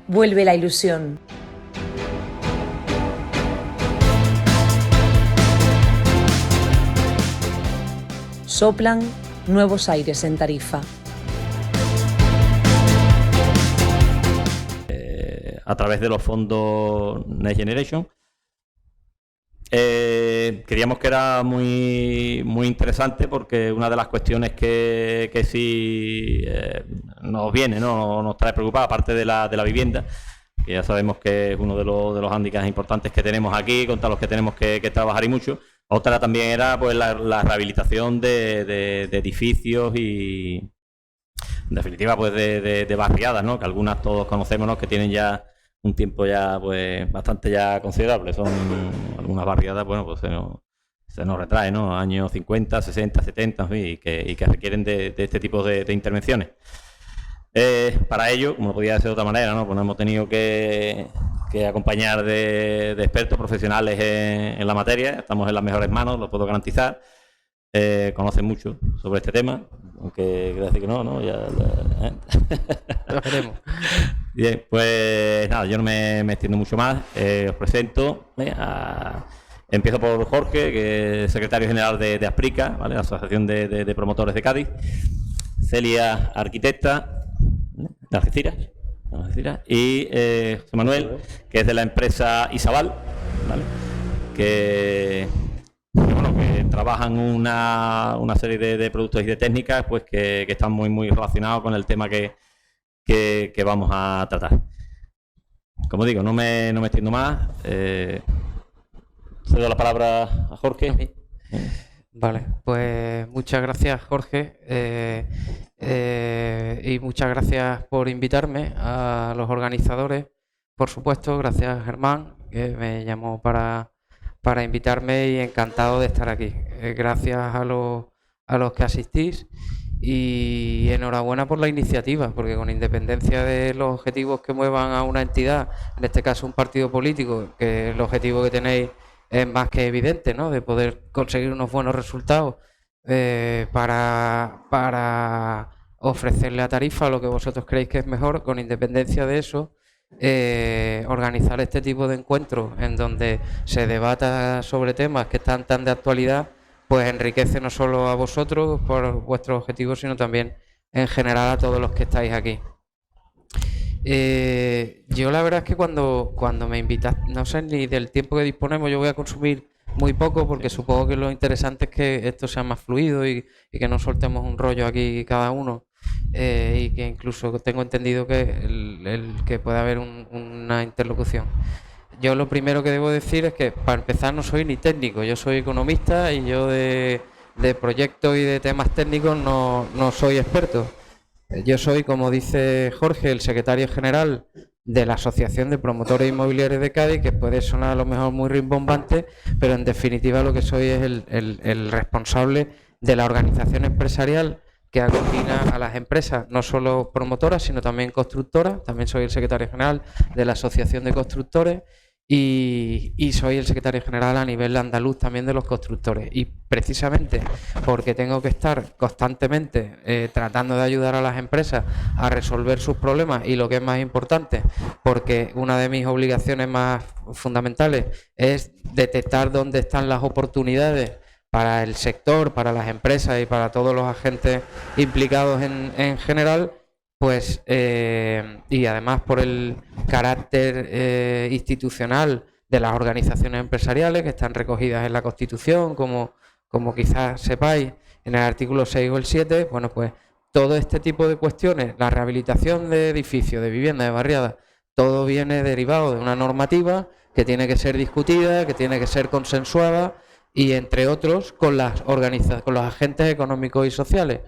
vuelve la ilusión. Soplan nuevos aires en Tarifa. A través de los fondos Next Generation. Creíamos que era muy interesante porque una de las cuestiones que sí nos viene, ¿no? Nos trae preocupada, aparte de la vivienda, que ya sabemos que es uno de los hándicaps importantes que tenemos aquí, contra los que tenemos que trabajar y mucho. Otra también era pues la rehabilitación de edificios y, en definitiva, pues de barriadas, ¿no? Que algunas todos conocemos, ¿no? Que tienen ya un tiempo ya pues bastante ya considerable. Son algunas barriadas, bueno, pues se nos retrae, ¿no? Años 50, 60, 70, en fin, y que requieren de este tipo de intervenciones. Para ello, como no podía ser de otra manera, ¿no? Pues nos hemos tenido que acompañar de expertos profesionales en la materia. Estamos en las mejores manos, lo puedo garantizar. Conocen mucho sobre este tema, aunque quiero decir que no, ya Lo veremos. Bien, pues nada, yo no me extiendo mucho más. Os presento. Empiezo por Jorge, que es secretario general de Asprica, ¿vale? La Asociación de Promotores de Cádiz. Celia, arquitecta de Algeciras. Y José Manuel, que es de la empresa Isabal, ¿vale? Que trabajan una serie de productos y de técnicas pues que están muy relacionados con el tema que vamos a tratar. Como digo, no me extiendo más. Cedo la palabra a Jorge. Vale, pues muchas gracias, Jorge, y muchas gracias por invitarme a los organizadores. Por supuesto, gracias, Germán, que me llamó para invitarme, y encantado de estar aquí. Gracias a los que asistís, y enhorabuena por la iniciativa, porque con independencia de los objetivos que muevan a una entidad, en este caso un partido político, que el objetivo que tenéis es más que evidente, ¿no? De poder conseguir unos buenos resultados para ofrecerle a Tarifa lo que vosotros creéis que es mejor. Con independencia de eso, organizar este tipo de encuentros en donde se debata sobre temas que están tan de actualidad, pues enriquece no solo a vosotros por vuestros objetivos, sino también en general a todos los que estáis aquí. Yo la verdad es que cuando me invitas, no sé ni del tiempo que disponemos, yo voy a consumir muy poco, porque supongo que lo interesante es que esto sea más fluido y que no soltemos un rollo aquí cada uno, y que incluso tengo entendido que que puede haber una interlocución. Yo lo primero que debo decir es que, para empezar, no soy ni técnico, yo soy economista, y yo de proyectos y de temas técnicos no soy experto. Yo soy, como dice Jorge, el secretario general de la Asociación de Promotores Inmobiliarios de Cádiz, que puede sonar a lo mejor muy rimbombante, pero en definitiva lo que soy es el responsable de la organización empresarial que aglutina a las empresas, no solo promotoras, sino también constructoras. También soy el secretario general de la Asociación de Constructores, y soy el secretario general a nivel andaluz también de los constructores. Y precisamente porque tengo que estar constantemente tratando de ayudar a las empresas a resolver sus problemas, y lo que es más importante, porque una de mis obligaciones más fundamentales es detectar dónde están las oportunidades para el sector, para las empresas y para todos los agentes implicados en general, pues, y además por el carácter institucional de las organizaciones empresariales que están recogidas en la Constitución, como quizás sepáis, en el artículo 6 o el 7, bueno, pues todo este tipo de cuestiones, la rehabilitación de edificios, de viviendas, de barriadas, todo viene derivado de una normativa que tiene que ser discutida, que tiene que ser consensuada, y entre otros con con los agentes económicos y sociales.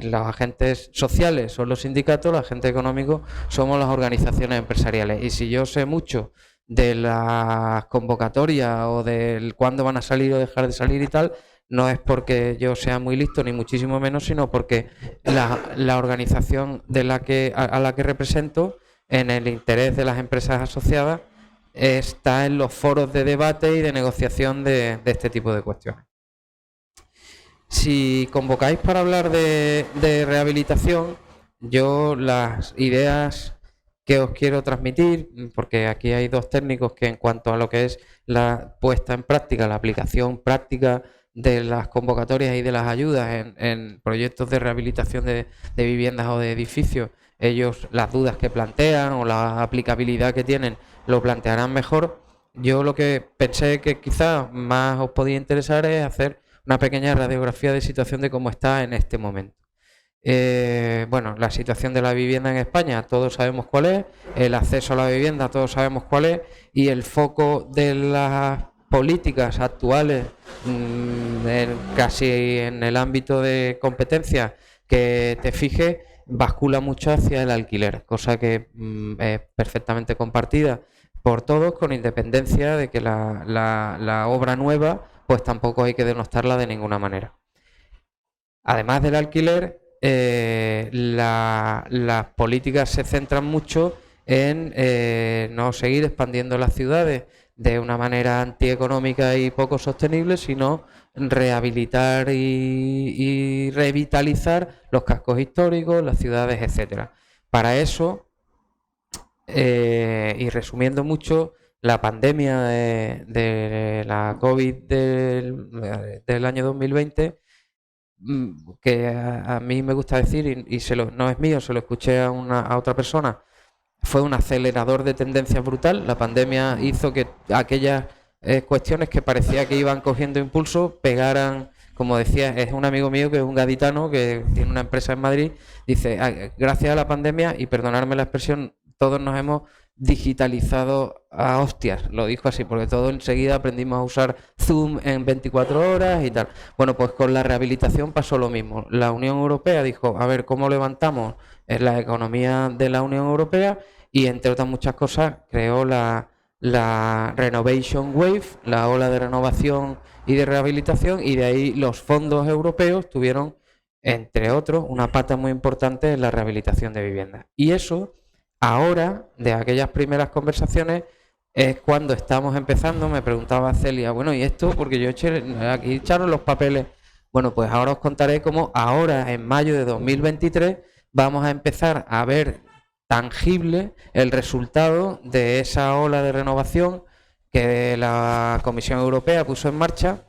Los agentes sociales son los sindicatos, los agentes económicos somos las organizaciones empresariales. Y si yo sé mucho de las convocatorias o del cuándo van a salir o dejar de salir y tal, no es porque yo sea muy listo, ni muchísimo menos, sino porque la organización a la que represento, en el interés de las empresas asociadas, está en los foros de debate y de negociación de este tipo de cuestiones. Si convocáis para hablar de rehabilitación, yo las ideas ¿Qué os quiero transmitir? Porque aquí hay dos técnicos que en cuanto a lo que es la puesta en práctica, la aplicación práctica de las convocatorias y de las ayudas en proyectos de rehabilitación de viviendas o de edificios, ellos las dudas que plantean o la aplicabilidad que tienen lo plantearán mejor. Yo lo que pensé que quizás más os podía interesar es hacer una pequeña radiografía de situación de cómo está en este momento. Bueno, la situación de la vivienda en España, todos sabemos cuál es, el acceso a la vivienda, todos sabemos cuál es, y el foco de las políticas actuales, casi en el ámbito de competencia que te fijes, bascula mucho hacia el alquiler, cosa que es perfectamente compartida por todos, con independencia de que la obra nueva, pues tampoco hay que denostarla de ninguna manera. Además del alquiler, las políticas se centran mucho en no seguir expandiendo las ciudades de una manera antieconómica y poco sostenible, sino rehabilitar y revitalizar los cascos históricos, las ciudades, etcétera. Para eso, y resumiendo mucho, la pandemia de la COVID del año 2020, que a mí me gusta decir, y no es mío, se lo escuché a otra persona, fue un acelerador de tendencias brutal. La pandemia hizo que aquellas cuestiones que parecía que iban cogiendo impulso pegaran, como decía, es un amigo mío que es un gaditano que tiene una empresa en Madrid, dice, gracias a la pandemia, y perdonadme la expresión, todos nos hemos digitalizado a hostias, lo dijo así, porque todos enseguida aprendimos a usar Zoom en 24 horas y tal. Bueno, pues con la rehabilitación pasó lo mismo. La Unión Europea dijo, a ver, ¿cómo levantamos la economía de la Unión Europea? Y entre otras muchas cosas creó la Renovation Wave, la ola de renovación y de rehabilitación, y de ahí los fondos europeos tuvieron, entre otros, una pata muy importante en la rehabilitación de viviendas. Y eso, ahora, de aquellas primeras conversaciones, es cuando estamos empezando. Me preguntaba Celia, bueno, ¿y esto? Porque yo aquí echaron los papeles. Bueno, pues ahora os contaré cómo ahora, en mayo de 2023, vamos a empezar a ver tangible el resultado de esa ola de renovación que la Comisión Europea puso en marcha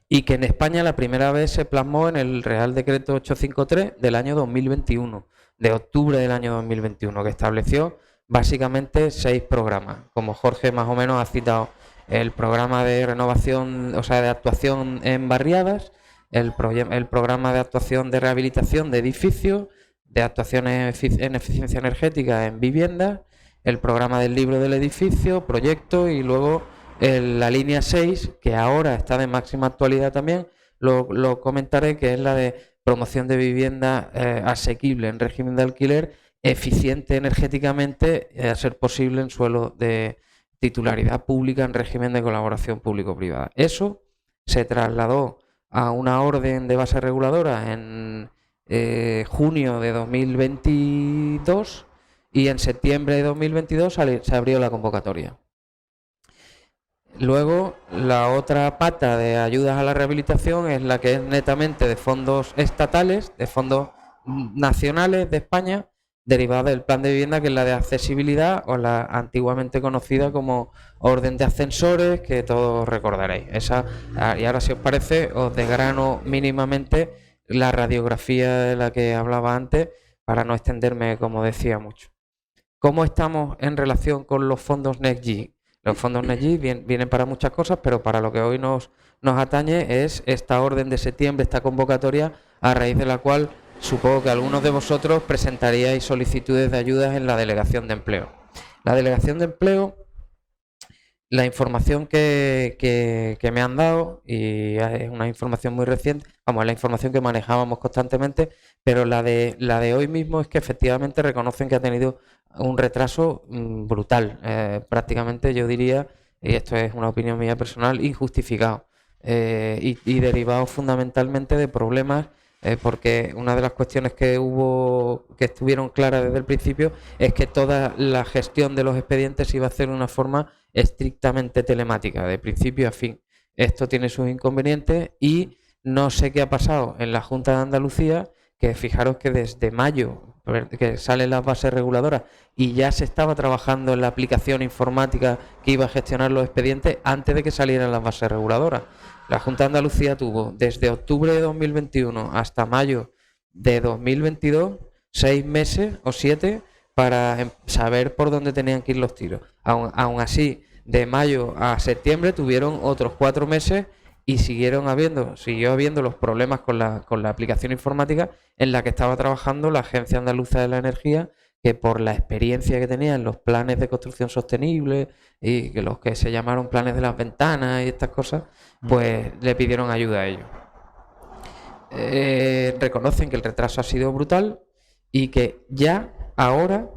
y que en España la primera vez se plasmó en el Real Decreto 853 del año 2021, de octubre del año 2021, que estableció básicamente 6 programas. Como Jorge más o menos ha citado, el programa de renovación, o sea, de actuación en barriadas, el programa de actuación de rehabilitación de edificios, de actuaciones en eficiencia energética en viviendas, el programa del libro del edificio, proyecto, y luego la línea 6, que ahora está de máxima actualidad también, lo comentaré, que es la de promoción de vivienda asequible en régimen de alquiler, eficiente energéticamente, a ser posible en suelo de titularidad pública en régimen de colaboración público-privada. Eso se trasladó a una orden de base reguladora en junio de 2022 y en septiembre de 2022 se abrió la convocatoria. Luego, la otra pata de ayudas a la rehabilitación es la que es netamente de fondos estatales, de fondos nacionales de España, derivada del plan de vivienda, que es la de accesibilidad, o la antiguamente conocida como orden de ascensores, que todos recordaréis. Y ahora, si os parece, os desgrano mínimamente la radiografía de la que hablaba antes, para no extenderme, como decía, mucho. ¿Cómo estamos en relación con los fondos NextG? Los fondos NextG vienen para muchas cosas, pero para lo que hoy nos atañe es esta orden de septiembre, esta convocatoria, a raíz de la cual supongo que algunos de vosotros presentaríais solicitudes de ayudas en la Delegación de Empleo. La Delegación de Empleo, la información que me han dado, y es una información muy reciente, vamos, es la información que manejábamos constantemente, pero la de hoy mismo es que efectivamente reconocen que ha tenido un retraso brutal, prácticamente yo diría, y esto es una opinión mía personal, injustificado, y derivado fundamentalmente de problemas, porque una de las cuestiones que estuvieron claras desde el principio es que toda la gestión de los expedientes iba a hacer de una forma estrictamente telemática, de principio a fin. Esto tiene sus inconvenientes y no sé qué ha pasado en la Junta de Andalucía, que fijaros que desde mayo, que salen las bases reguladoras y ya se estaba trabajando en la aplicación informática que iba a gestionar los expedientes antes de que salieran las bases reguladoras. La Junta de Andalucía tuvo desde octubre de 2021 hasta mayo de 2022 6 meses o 7 para saber por dónde tenían que ir los tiros. Aún así, de mayo a septiembre tuvieron otros 4 meses y siguió habiendo los problemas con la aplicación informática en la que estaba trabajando la Agencia Andaluza de la Energía, que por la experiencia que tenía en los planes de construcción sostenible y que los que se llamaron planes de las ventanas y estas cosas, pues le pidieron ayuda a ellos. Reconocen que el retraso ha sido brutal y que ya ahora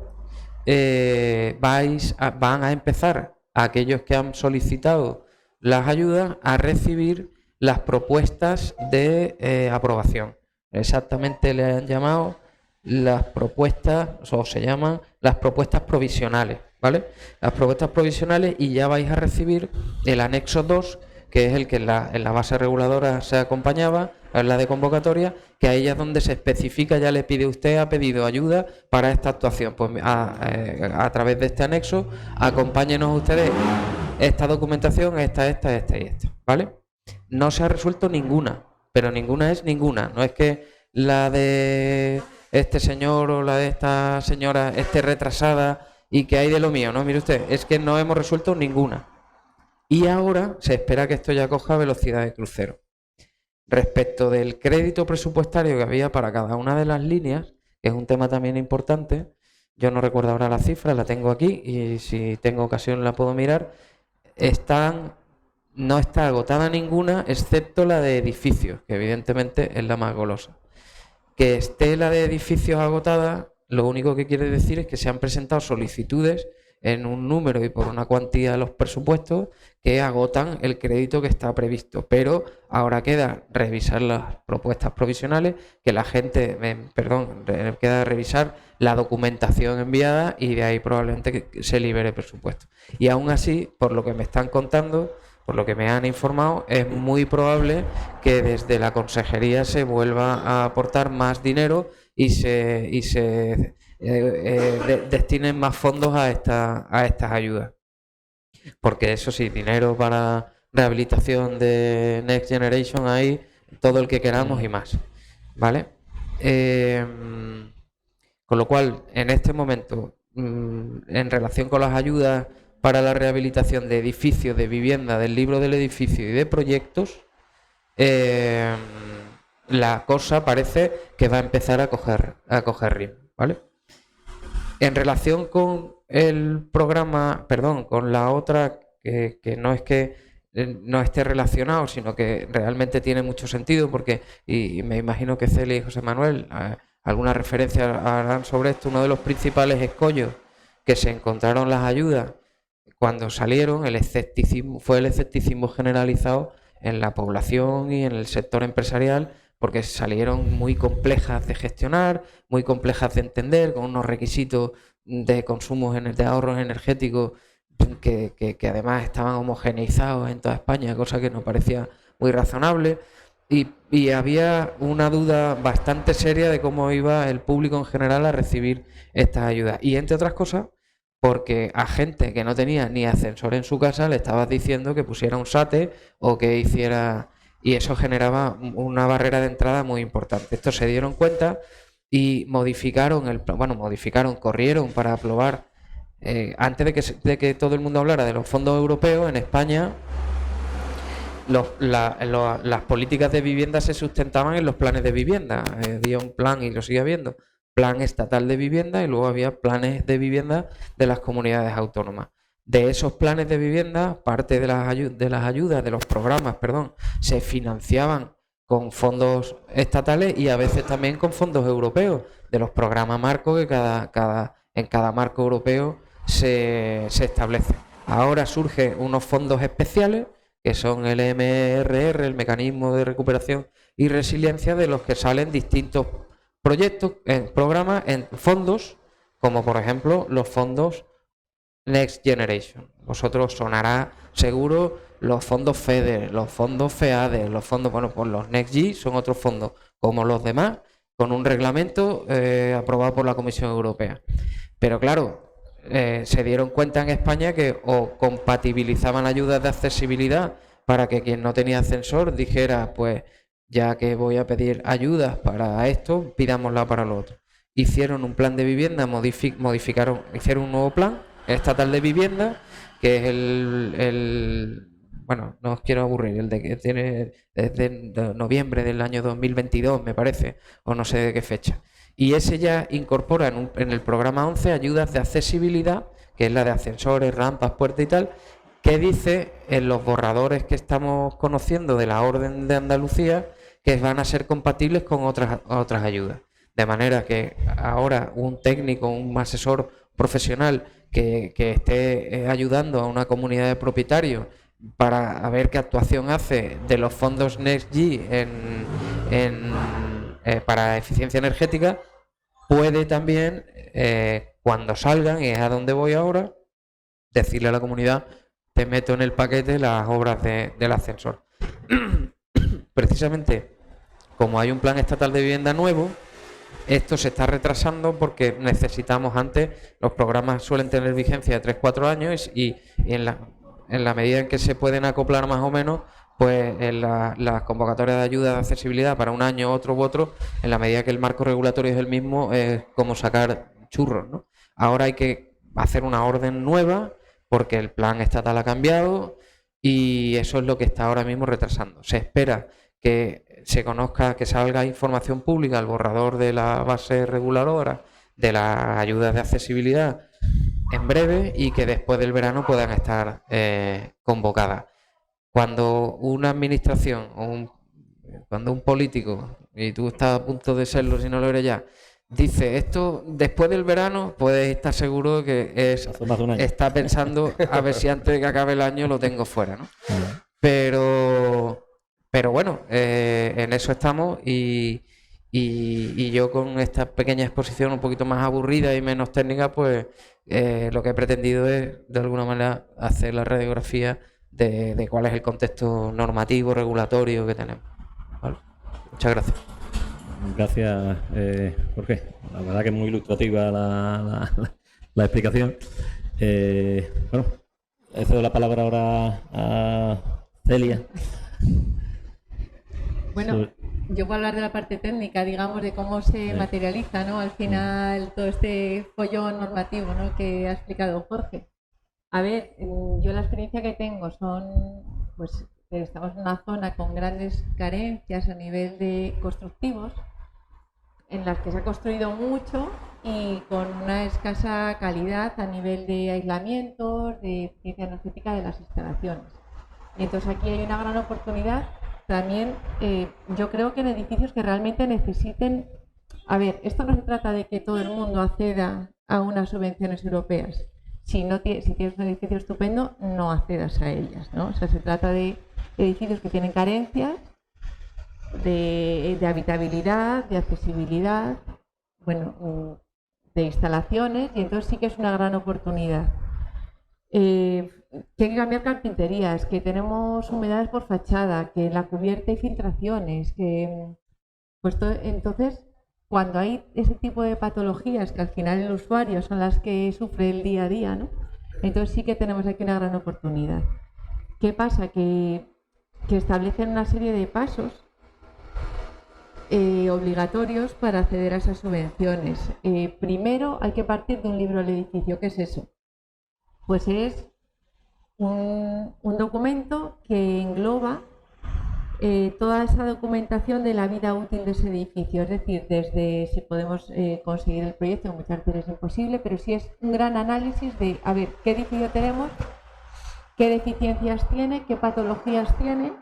van a empezar aquellos que han solicitado las ayudas a recibir las propuestas de aprobación. Exactamente le han llamado las propuestas, o se llaman las propuestas provisionales, ¿vale? Las propuestas provisionales, y ya vais a recibir el anexo 2, que es el que en la base reguladora se acompañaba, es la de convocatoria, que ahí es donde se especifica, ya le pide usted, ha pedido ayuda para esta actuación. Pues a través de este anexo, acompáñenos ustedes esta documentación, esta y esta, ¿vale? No se ha resuelto ninguna, pero ninguna es ninguna. No es que la de este señor o la de esta señora esté retrasada y que hay de lo mío, ¿no? Mire usted, es que no hemos resuelto ninguna. Y ahora se espera que esto ya coja velocidad de crucero. Respecto del crédito presupuestario que había para cada una de las líneas, que es un tema también importante, yo no recuerdo ahora la cifra, la tengo aquí y si tengo ocasión la puedo mirar, no está agotada ninguna, excepto la de edificios, que evidentemente es la más golosa. Que esté la de edificios agotada, lo único que quiere decir es que se han presentado solicitudes en un número y por una cuantía de los presupuestos que agotan el crédito que está previsto. Pero ahora queda revisar las propuestas provisionales, que la gente, queda revisar la documentación enviada y de ahí probablemente que se libere presupuesto. Y aún así, por lo que me están contando, por lo que me han informado, es muy probable que desde la consejería se vuelva a aportar más dinero y se destinen más fondos a estas ayudas. Porque eso sí, dinero para rehabilitación de Next Generation hay todo el que queramos y más, ¿vale? Con lo cual, en este momento, en relación con las ayudas para la rehabilitación de edificios, de vivienda, del libro del edificio y de proyectos, la cosa parece que va a empezar a coger ritmo, ¿vale? En relación con el programa, con la otra, que no es que no esté relacionado, sino que realmente tiene mucho sentido, porque, y me imagino que Celia y José Manuel alguna referencia harán sobre esto, uno de los principales escollos que se encontraron las ayudas cuando salieron, fue el escepticismo generalizado en la población y en el sector empresarial, porque salieron muy complejas de gestionar, muy complejas de entender, con unos requisitos de consumo de ahorros energéticos que además estaban homogeneizados en toda España, cosa que nos parecía muy razonable, y había una duda bastante seria de cómo iba el público en general a recibir estas ayudas. Y entre otras cosas, porque a gente que no tenía ni ascensor en su casa le estabas diciendo que pusiera un SATE o que hiciera... Y eso generaba una barrera de entrada muy importante. Esto se dieron cuenta y corrieron para aprobar, antes de que todo el mundo hablara de los fondos europeos, en España las políticas de vivienda se sustentaban en los planes de vivienda. Había un plan, y lo sigue habiendo, plan estatal de vivienda, y luego había planes de vivienda de las comunidades autónomas. De esos planes de vivienda, parte de las ayudas, de los programas, se financiaban con fondos estatales y a veces también con fondos europeos, de los programas marco que en cada marco europeo se establece. Ahora surgen unos fondos especiales, que son el MRR, el Mecanismo de Recuperación y Resiliencia, de los que salen distintos proyectos, programas, fondos, como por ejemplo los fondos Next Generation. Vosotros sonará seguro los fondos FEDER, los fondos FEADER, los fondos, pues los NextG son otros fondos como los demás, con un reglamento aprobado por la Comisión Europea. Pero claro, se dieron cuenta en España que o compatibilizaban ayudas de accesibilidad para que quien no tenía ascensor dijera, pues ya que voy a pedir ayudas para esto, pidámosla para lo otro. Hicieron un plan de vivienda, hicieron un nuevo plan estatal de vivienda, que es bueno, no os quiero aburrir, el de que tiene desde noviembre del año 2022, me parece, o no sé de qué fecha. Y ese ya incorpora en el programa 11 ayudas de accesibilidad, que es la de ascensores, rampas, puertas y tal, que dice en los borradores que estamos conociendo de la Orden de Andalucía que van a ser compatibles con otras ayudas. De manera que ahora un técnico, un asesor profesional que esté ayudando a una comunidad de propietarios para ver qué actuación hace de los fondos NextG para eficiencia energética, puede también, cuando salgan, y es a donde voy ahora, decirle a la comunidad, te meto en el paquete las obras del ascensor. Precisamente, como hay un plan estatal de vivienda nuevo, esto se está retrasando porque necesitamos antes, los programas suelen tener vigencia de 3-4 años y en la medida en que se pueden acoplar más o menos, pues en las convocatorias de ayuda de accesibilidad para un año, otro u otro, en la medida que el marco regulatorio es el mismo, es como sacar churros, ¿no? Ahora hay que hacer una orden nueva porque el plan estatal ha cambiado y eso es lo que está ahora mismo retrasando. Se espera que se conozca, que salga información pública, el borrador de la base reguladora de las ayudas de accesibilidad en breve y que después del verano puedan estar convocadas. Cuando una administración cuando un político, y tú estás a punto de serlo si no lo eres ya, dice esto después del verano, puedes estar seguro que está pensando a ver si antes de que acabe el año lo tengo fuera, ¿no? Pero bueno, en eso estamos y yo con esta pequeña exposición un poquito más aburrida y menos técnica, pues lo que he pretendido es de alguna manera hacer la radiografía de cuál es el contexto normativo, regulatorio que tenemos. ¿Vale? Muchas gracias. Gracias, Jorge. La verdad que es muy ilustrativa la explicación. Bueno, cedo la palabra ahora a Celia. Bueno, yo voy a hablar de la parte técnica, digamos, de cómo se materializa, ¿no? Al final, todo este follón normativo, ¿no?, que ha explicado Jorge. A ver, yo la experiencia que tengo pues, que estamos en una zona con grandes carencias a nivel de constructivos, en las que se ha construido mucho y con una escasa calidad a nivel de aislamiento, de eficiencia energética de las instalaciones. Y entonces aquí hay una gran oportunidad también, yo creo que en edificios que realmente necesiten. A ver, esto no se trata de que todo el mundo acceda a unas subvenciones europeas. Si tienes un edificio estupendo, no accedas a ellas, ¿no? O sea, se trata de edificios que tienen carencias de habitabilidad, de accesibilidad, bueno, de instalaciones, y entonces sí que es una gran oportunidad. Que hay que cambiar carpinterías, que tenemos humedades por fachada, que en la cubierta hay filtraciones, que entonces cuando hay ese tipo de patologías que al final el usuario son las que sufre el día a día, ¿no? Entonces sí que tenemos aquí una gran oportunidad. ¿Qué pasa? Que establecen una serie de pasos obligatorios para acceder a esas subvenciones. Primero hay que partir de un libro del edificio. ¿Qué es eso? Pues es un documento que engloba toda esa documentación de la vida útil de ese edificio, es decir, desde si podemos conseguir el proyecto, muchas veces es imposible, pero sí es un gran análisis de, a ver, qué edificio tenemos, qué deficiencias tiene, qué patologías tiene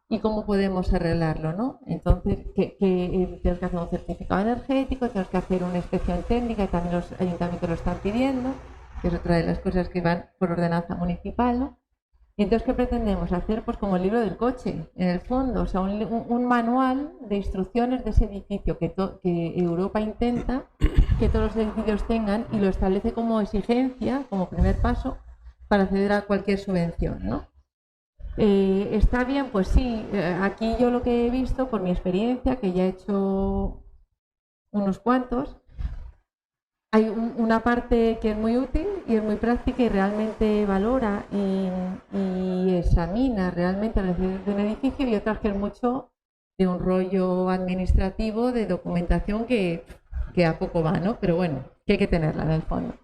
y cómo podemos arreglarlo, ¿no? Entonces, tenemos que hacer un certificado energético, tenemos que hacer una inspección técnica, y también los ayuntamientos lo están pidiendo, que es otra de las cosas que van por ordenanza municipal, ¿no? Y entonces, ¿qué pretendemos hacer? Pues como el libro del coche, en el fondo, o sea, un manual de instrucciones de ese edificio que Europa intenta que todos los edificios tengan y lo establece como exigencia, como primer paso, para acceder a cualquier subvención, ¿no? ¿Está bien? Pues sí. Aquí yo lo que he visto, por mi experiencia, que ya he hecho unos cuantos. Hay una parte que es muy útil y es muy práctica y realmente valora y examina realmente las necesidades de un edificio, y otras que es mucho de un rollo administrativo, de documentación que a poco va, ¿no? Pero bueno, que hay que tenerla en el fondo.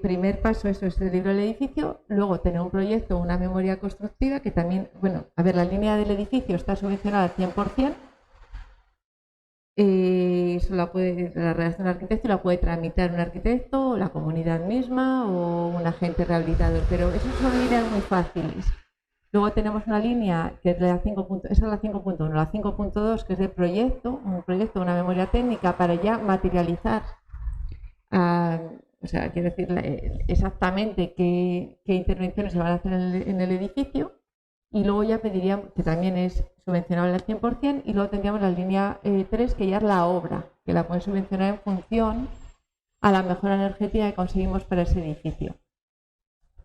Primer paso, eso es el libro del edificio. Luego tener un proyecto, una memoria constructiva, que también, bueno, a ver, la línea del edificio está subvencionada al 100%. Eso la redacción del arquitecto la puede tramitar un arquitecto, o la comunidad misma, o un agente rehabilitador, pero esas son líneas muy fáciles. Luego tenemos una línea que es la 5.1, esa es la 5.1, la 5.2, que es de proyecto, una memoria técnica para ya materializar, o sea, quiero decir exactamente qué intervenciones se van a hacer en el edificio. Y luego ya pediríamos, que también es subvencionable al 100%, y luego tendríamos la línea 3, que ya es la obra, que la pueden subvencionar en función a la mejora energética que conseguimos para ese edificio.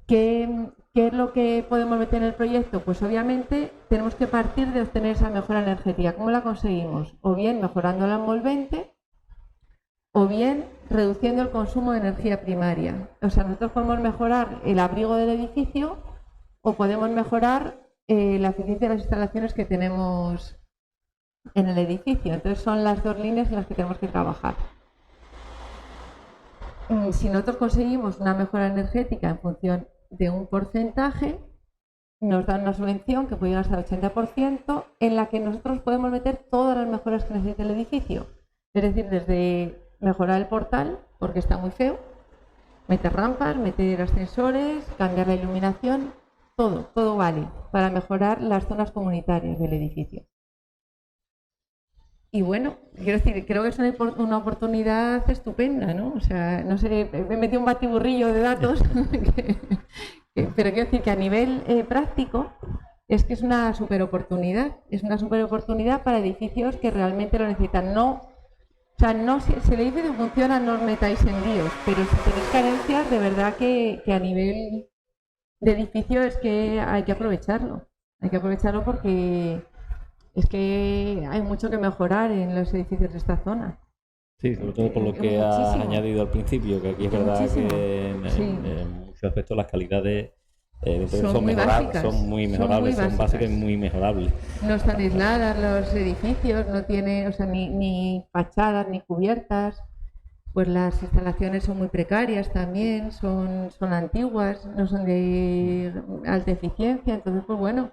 ¿Qué es lo que podemos meter en el proyecto? Pues obviamente tenemos que partir de obtener esa mejora energética. ¿Cómo la conseguimos? O bien mejorando la envolvente, o bien reduciendo el consumo de energía primaria. O sea, nosotros podemos mejorar el abrigo del edificio, o podemos mejorar la eficiencia de las instalaciones que tenemos en el edificio. Entonces son las dos líneas en las que tenemos que trabajar. Si nosotros conseguimos una mejora energética en función de un porcentaje, nos dan una subvención que puede llegar hasta el 80%, en la que nosotros podemos meter todas las mejoras que necesite el edificio. Es decir, desde mejorar el portal, porque está muy feo, meter rampas, meter ascensores, cambiar la iluminación. Todo vale para mejorar las zonas comunitarias del edificio. Y bueno, quiero decir, creo que es una oportunidad estupenda, ¿no? O sea, no sé, me he metido un batiburrillo de datos, pero quiero decir que a nivel práctico es que es una super oportunidad. Es una super oportunidad para edificios que realmente lo necesitan. No, o sea, no, si el edificio funciona, no os metáis en líos, pero si tenéis carencias, de verdad que a nivel de edificio es que hay que aprovecharlo. Hay que aprovecharlo porque es que hay mucho que mejorar en los edificios de esta zona. Sí, sobre todo por lo que has añadido al principio, que aquí es verdad que en muchos aspectos las calidades son mejorables, son muy mejorables, son básicas y muy mejorables. No están aisladas los edificios, no tienen, o sea, ni fachadas ni cubiertas. Pues las instalaciones son muy precarias también, son antiguas, no son de alta eficiencia, entonces pues bueno,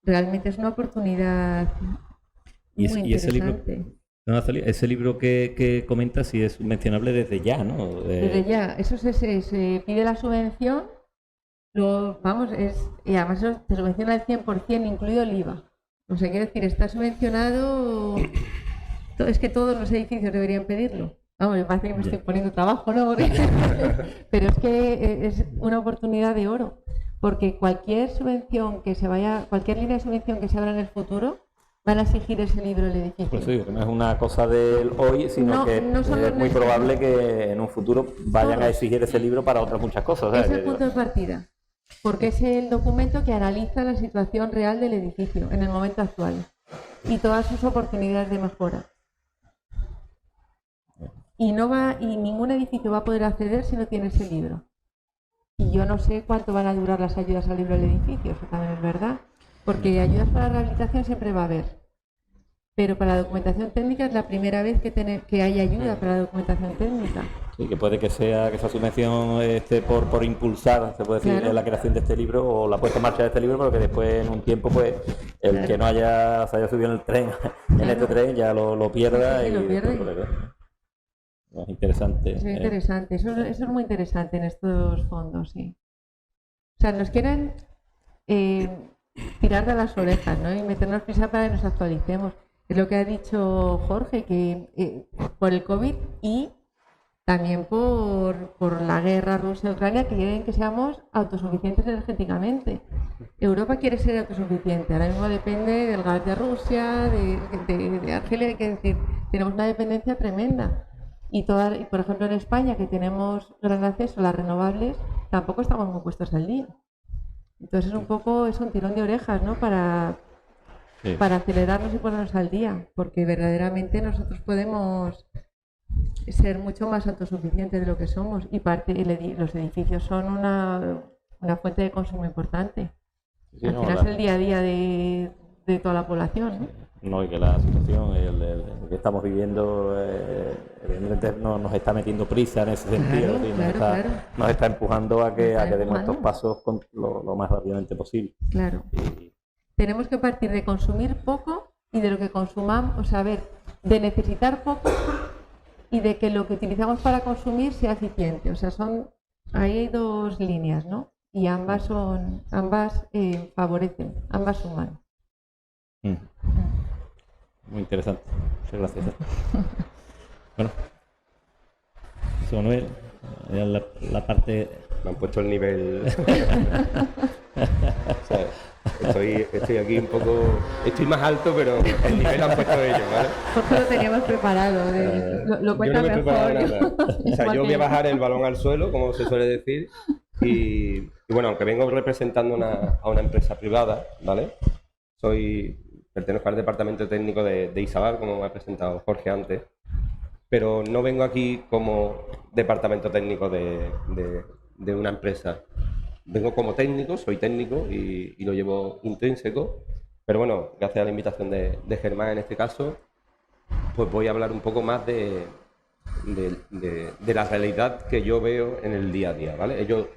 realmente es una oportunidad muy interesante. Ese libro que comentas sí es mencionable desde ya, ¿no? Desde ya, eso se pide la subvención, luego, vamos, y además eso se subvenciona al 100%, incluido el IVA. O sea, quiero decir, está subvencionado, es que todos los edificios deberían pedirlo. Vamos, me parece que me estoy poniendo trabajo, ¿no? Pero es que es una oportunidad de oro, porque cualquier subvención que se vaya, cualquier línea de subvención que se abra en el futuro, van a exigir ese libro del edificio. Pues sí, que no es una cosa del hoy, sino que es muy probable que en un futuro vayan a exigir ese libro para otras muchas cosas. Es el punto de partida, porque es el documento que analiza la situación real del edificio en el momento actual y todas sus oportunidades de mejora. Y ningún edificio va a poder acceder si no tiene ese libro. Y yo no sé cuánto van a durar las ayudas al libro del edificio, eso también es verdad. Porque ayudas para la rehabilitación siempre va a haber. Pero para la documentación técnica es la primera vez que hay ayuda para la documentación técnica. Sí, que puede que esa subvención esté por impulsar, se puede decir, claro, la creación de este libro o la puesta en marcha de este libro, pero que después en un tiempo pues el claro, que no se haya subido en el tren, claro, en este tren ya lo pierda. Sí, y lo pierde. Es interesante. Es interesante, eso es muy interesante en estos fondos, sí. O sea, nos quieren tirar de las orejas, ¿no? Y meternos prisa para que nos actualicemos. Es lo que ha dicho Jorge, que por el COVID y también por la guerra Rusia-Ucrania, que quieren que seamos autosuficientes energéticamente. Europa quiere ser autosuficiente, ahora mismo depende del gas de Rusia, de Argelia, hay que decir, tenemos una dependencia tremenda. Y por ejemplo en España, que tenemos gran acceso a las renovables, tampoco estamos muy puestos al día. Entonces es un tirón de orejas, ¿no? Para Sí. para acelerarnos y ponernos al día, porque verdaderamente nosotros podemos ser mucho más autosuficientes de lo que somos y los edificios son una fuente de consumo importante. Sí, Al no, final es el día a día de toda la población, ¿no? No, y que la situación el que estamos viviendo evidentemente nos está metiendo prisa en ese sentido, Claro, y claro. nos está empujando a que Nos está demos estos empujando. pasos lo más rápidamente posible. Claro. Y, Tenemos que partir de consumir poco y de lo que consumamos, o sea, a ver, de necesitar poco y de que lo que utilizamos para consumir sea eficiente. O sea, ahí hay dos líneas, ¿no? Y ambas favorecen, ambas suman. muy interesante. Muchas gracias. Bueno, José Manuel, ya la parte... Me han puesto el nivel. O sea, estoy aquí un poco. Estoy más alto, pero el nivel lo han puesto ellos, ¿vale? Porque lo teníamos preparado. Lo Yo cuenta no me he preparado mejor. nada. O sea, yo voy a bajar el balón al suelo, como se suele decir. Y bueno, aunque vengo representando a una empresa privada, ¿vale? Pertenezco al departamento técnico de Isabal, como me ha presentado Jorge antes. Pero no vengo aquí como departamento técnico de una empresa. Vengo como técnico, soy técnico y lo llevo intrínseco, pero bueno, gracias a la invitación de Germán en este caso, pues voy a hablar un poco más de la realidad que yo veo en el día a día, ¿vale? Ellos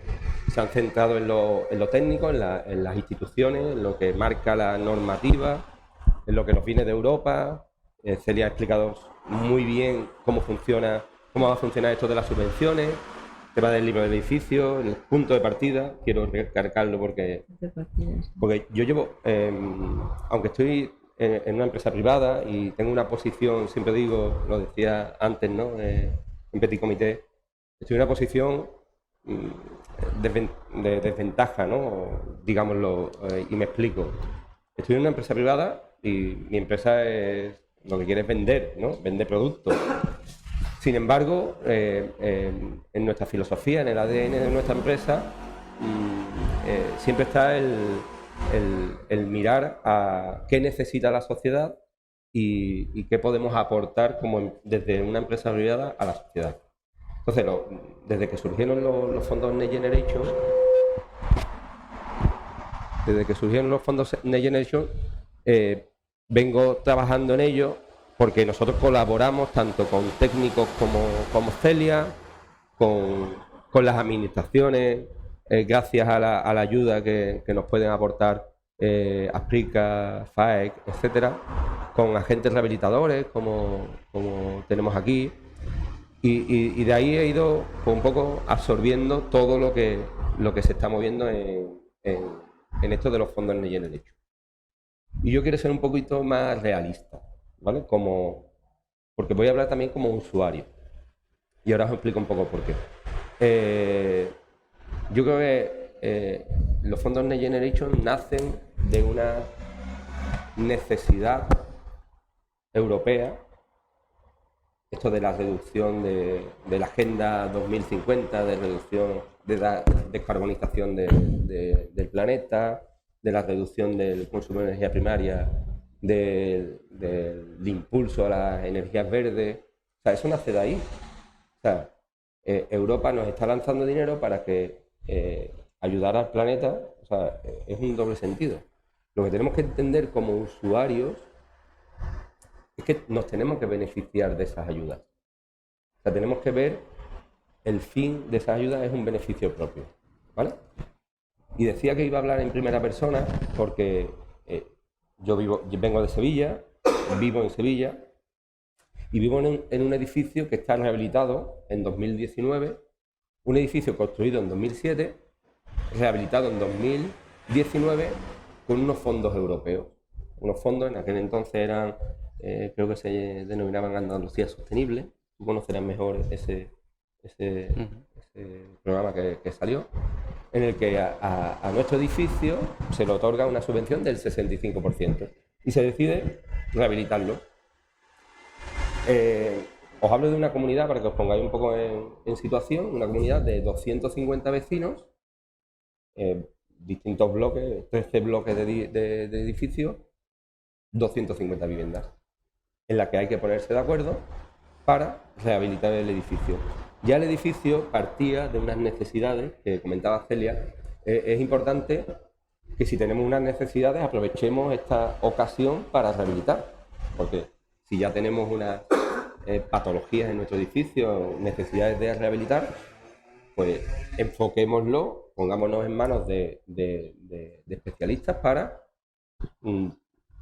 se han centrado en lo técnico, en las instituciones, en lo que marca la normativa, en lo que nos viene de Europa. Celia ha explicado muy bien cómo va a funcionar esto de las subvenciones, el tema del libro del edificio, el punto de partida. Quiero recalcarlo porque yo llevo, aunque estoy en una empresa privada y tengo una posición, siempre digo, lo decía antes, ¿no? En Petit Comité, estoy en una posición de desventaja, ¿no? Digámoslo, y me explico. Estoy en una empresa privada y mi empresa lo que quiere es vender, ¿no? Vender productos. Sin embargo, en nuestra filosofía, en el ADN de nuestra empresa, siempre está el mirar a qué necesita la sociedad y qué podemos aportar desde una empresa privada a la sociedad. Entonces, desde que surgieron los fondos Next Generation, vengo trabajando en ello porque nosotros colaboramos tanto con técnicos como Celia, con las administraciones, gracias a la ayuda que nos pueden aportar Asprica, FAEC, etcétera, con agentes rehabilitadores como tenemos aquí, y de ahí he ido un poco absorbiendo todo lo que se está moviendo en esto de los fondos Next Generation. Y yo quiero ser un poquito más realista, ¿vale? Porque voy a hablar también como usuario. Y ahora os explico un poco por qué. Yo creo que los fondos Next Generation nacen de una necesidad europea, esto de la reducción de la Agenda 2050, de reducción de la descarbonización del planeta, de la reducción del consumo de energía primaria, del impulso a las energías verdes. O sea, eso nace de ahí. O sea, Europa nos está lanzando dinero para que ayudar al planeta. O sea, es un doble sentido. Lo que tenemos que entender como usuarios es que nos tenemos que beneficiar de esas ayudas. O sea, tenemos que ver el fin de esas ayudas es un beneficio propio, ¿vale? Y decía que iba a hablar en primera persona yo vengo de Sevilla, vivo en Sevilla y vivo en un edificio que está rehabilitado en 2019, un edificio construido en 2007, rehabilitado en 2019 con unos fondos europeos. Unos fondos en aquel entonces eran, creo que se denominaban Andalucía Sostenible. Tú conocerás mejor ese programa que salió, en el que a nuestro edificio se le otorga una subvención del 65% y se decide rehabilitarlo. Os hablo de una comunidad, para que os pongáis un poco en situación, una comunidad de 250 vecinos, distintos bloques, 13 bloques de edificios, 250 viviendas, en la que hay que ponerse de acuerdo para rehabilitar el edificio. Ya el edificio partía de unas necesidades que comentaba Celia. Es importante que si tenemos unas necesidades aprovechemos esta ocasión para rehabilitar, porque si ya tenemos unas patologías en nuestro edificio, necesidades de rehabilitar, pues enfoquémoslo, pongámonos en manos de especialistas para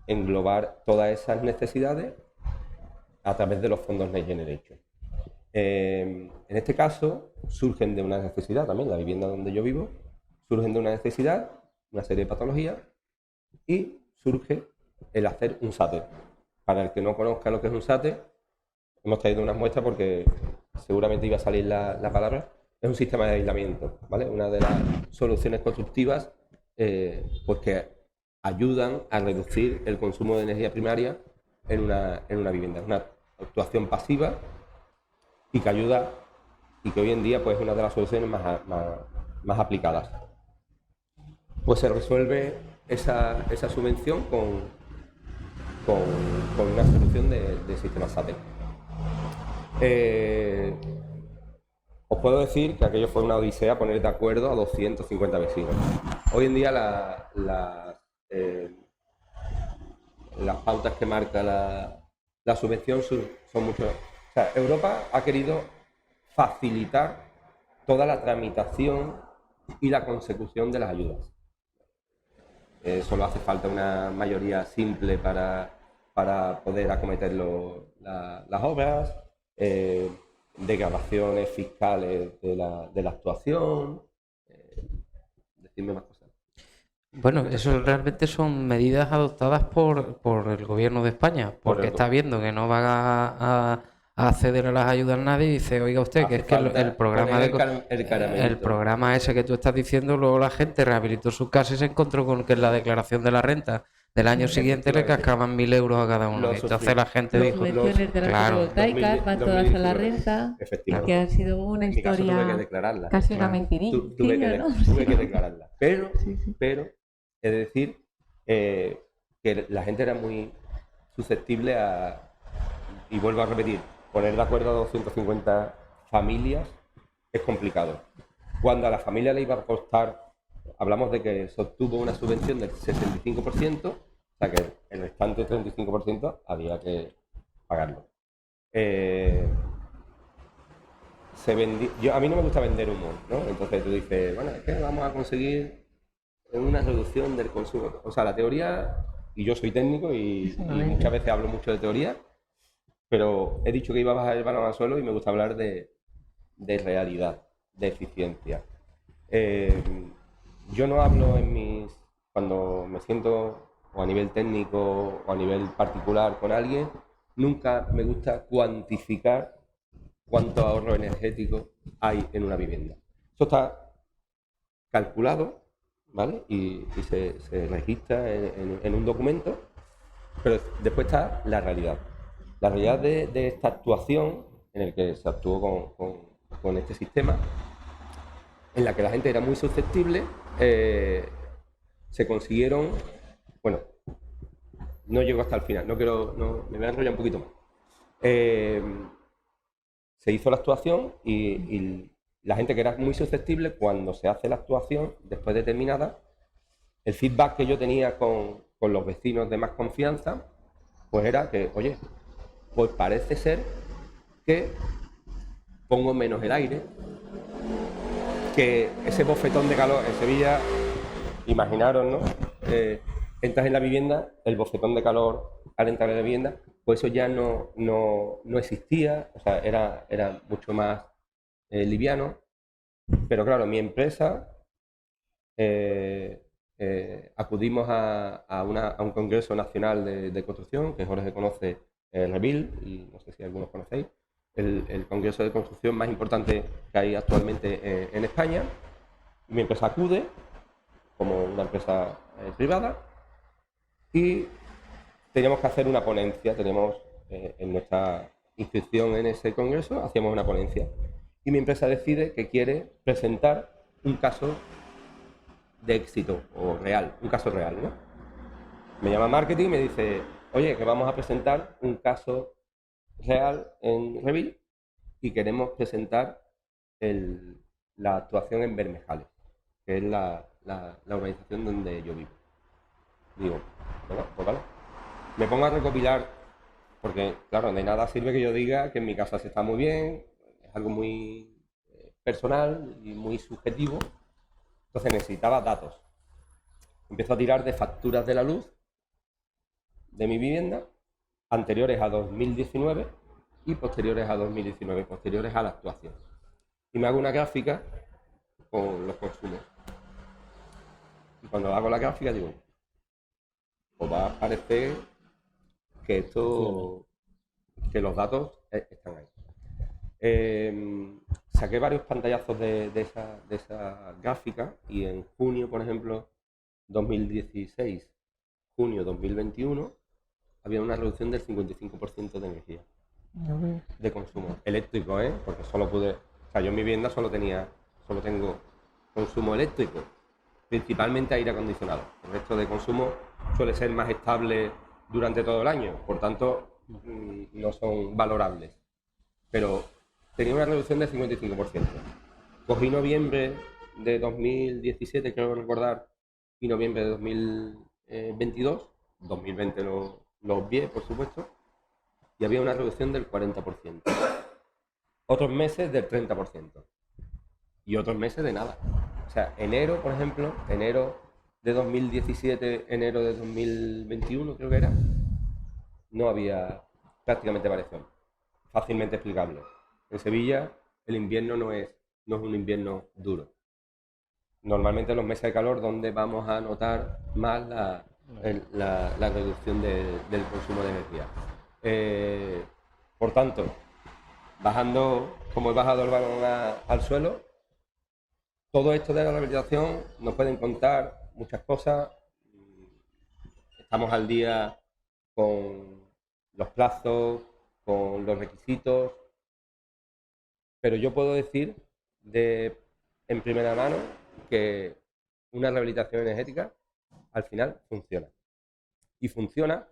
englobar todas esas necesidades a través de los fondos Next Generation. En este caso surgen de una necesidad también, la vivienda donde yo vivo, surgen de una necesidad, una serie de patologías, y surge el hacer un SATE. Para el que no conozca lo que es un SATE, hemos traído unas muestras porque seguramente iba a salir la palabra. Es un sistema de aislamiento, ¿vale? Una de las soluciones constructivas pues que ayudan a reducir el consumo de energía primaria en una vivienda. Es una actuación pasiva y que ayuda, y que hoy en día pues, es una de las soluciones más aplicadas. Pues se resuelve esa subvención con una solución de sistema SATE. Os puedo decir que aquello fue una odisea poner de acuerdo a 250 vecinos. Hoy en día las pautas que marca la subvención son mucho. O sea, Europa ha querido facilitar toda la tramitación y la consecución de las ayudas. Solo hace falta una mayoría simple para poder acometer las obras, declaraciones fiscales de la actuación. Decidme más cosas. Bueno, eso realmente son medidas adoptadas por el gobierno de España, porque está viendo que no va a acceder a las ayudas nadie y dice, oiga usted, que es que el programa el programa ese que tú estás diciendo, luego la gente rehabilitó sus casas y se encontró con que en la declaración de la renta del año siguiente le cascaban 1.000 euros a cada uno. Y entonces la gente dijo, las subvenciones de las fotovoltaicas van todas a la renta, que ha sido una historia tuve que declararla. casi una mentirilla, Tuve que declararla. Pero he de decir que la gente era muy susceptible y vuelvo a repetir, poner de acuerdo a 250 familias es complicado. Cuando a la familia le iba a costar, hablamos de que se obtuvo una subvención del 65%, o sea que el restante 35% había que pagarlo. A mí no me gusta vender humo, ¿no? Entonces tú dices, bueno, es que vamos a conseguir una reducción del consumo. O sea, la teoría, y yo soy técnico y muchas veces hablo mucho de teoría, pero he dicho que iba a bajar el balón al suelo y me gusta hablar de realidad, de eficiencia. Yo no hablo cuando me siento o a nivel técnico o a nivel particular con alguien, nunca me gusta cuantificar cuánto ahorro energético hay en una vivienda. Eso está calculado, ¿vale? Y se registra en un documento, pero después está la realidad. La realidad de esta actuación en el que se actuó con este sistema, en la que la gente era muy susceptible, se consiguieron, bueno, no llego hasta el final, me voy a enrollar un poquito más. Se hizo la actuación y la gente que era muy susceptible, cuando se hace la actuación, después de terminada, el feedback que yo tenía con los vecinos de más confianza, pues era que, oye, pues parece ser que pongo menos el aire, que ese bofetón de calor en Sevilla, imaginaros, ¿no? Entras en la vivienda, el bofetón de calor al entrar en la vivienda, pues eso ya no existía, o sea, era mucho más liviano. Pero claro, mi empresa, acudimos a un congreso nacional de construcción, que Jorge conoce, REBIL, y no sé si algunos conocéis, el congreso de construcción más importante que hay actualmente en España. Mi empresa acude como una empresa privada y teníamos que hacer una ponencia. Teníamos en nuestra inscripción en ese congreso, hacíamos una ponencia. Y mi empresa decide que quiere presentar un caso de éxito o real, un caso real, ¿no? Me llama marketing y me dice, oye, que vamos a presentar un caso real en Revit y queremos presentar la actuación en Bermejales, que es la urbanización donde yo vivo. Digo, bueno, pues vale. Me pongo a recopilar, porque claro, de nada sirve que yo diga que en mi casa se está muy bien, es algo muy personal y muy subjetivo. Entonces necesitaba datos. Empiezo a tirar de facturas de la luz de mi vivienda, anteriores a 2019 y posteriores a 2019, posteriores a la actuación. Y me hago una gráfica con los consumos. Y cuando hago la gráfica digo, pues va a parecer que esto, que los datos están ahí. Saqué varios pantallazos de esa gráfica y en junio, por ejemplo, 2016, junio 2021, había una reducción del 55% de energía de consumo eléctrico, porque solo pude, o sea, yo en mi vivienda solo tengo consumo eléctrico, principalmente aire acondicionado. El resto de consumo suele ser más estable durante todo el año, por tanto no son valorables. Pero tenía una reducción del 55%. Cogí noviembre de 2017, creo recordar, y noviembre de 2022, 2020 lo obvié, por supuesto, y había una reducción del 40%. Otros meses del 30%. Y otros meses de nada. O sea, enero, por ejemplo, enero de 2017, enero de 2021, creo que era, no había prácticamente variación. Fácilmente explicable. En Sevilla el invierno no es un invierno duro. Normalmente en los meses de calor donde vamos a notar más la reducción del consumo de energía. Por tanto, bajando, como he bajado el balón al suelo, todo esto de la rehabilitación nos pueden contar muchas cosas. Estamos al día con los plazos, con los requisitos, pero yo puedo decir en primera mano que una rehabilitación energética al final funciona. Y funciona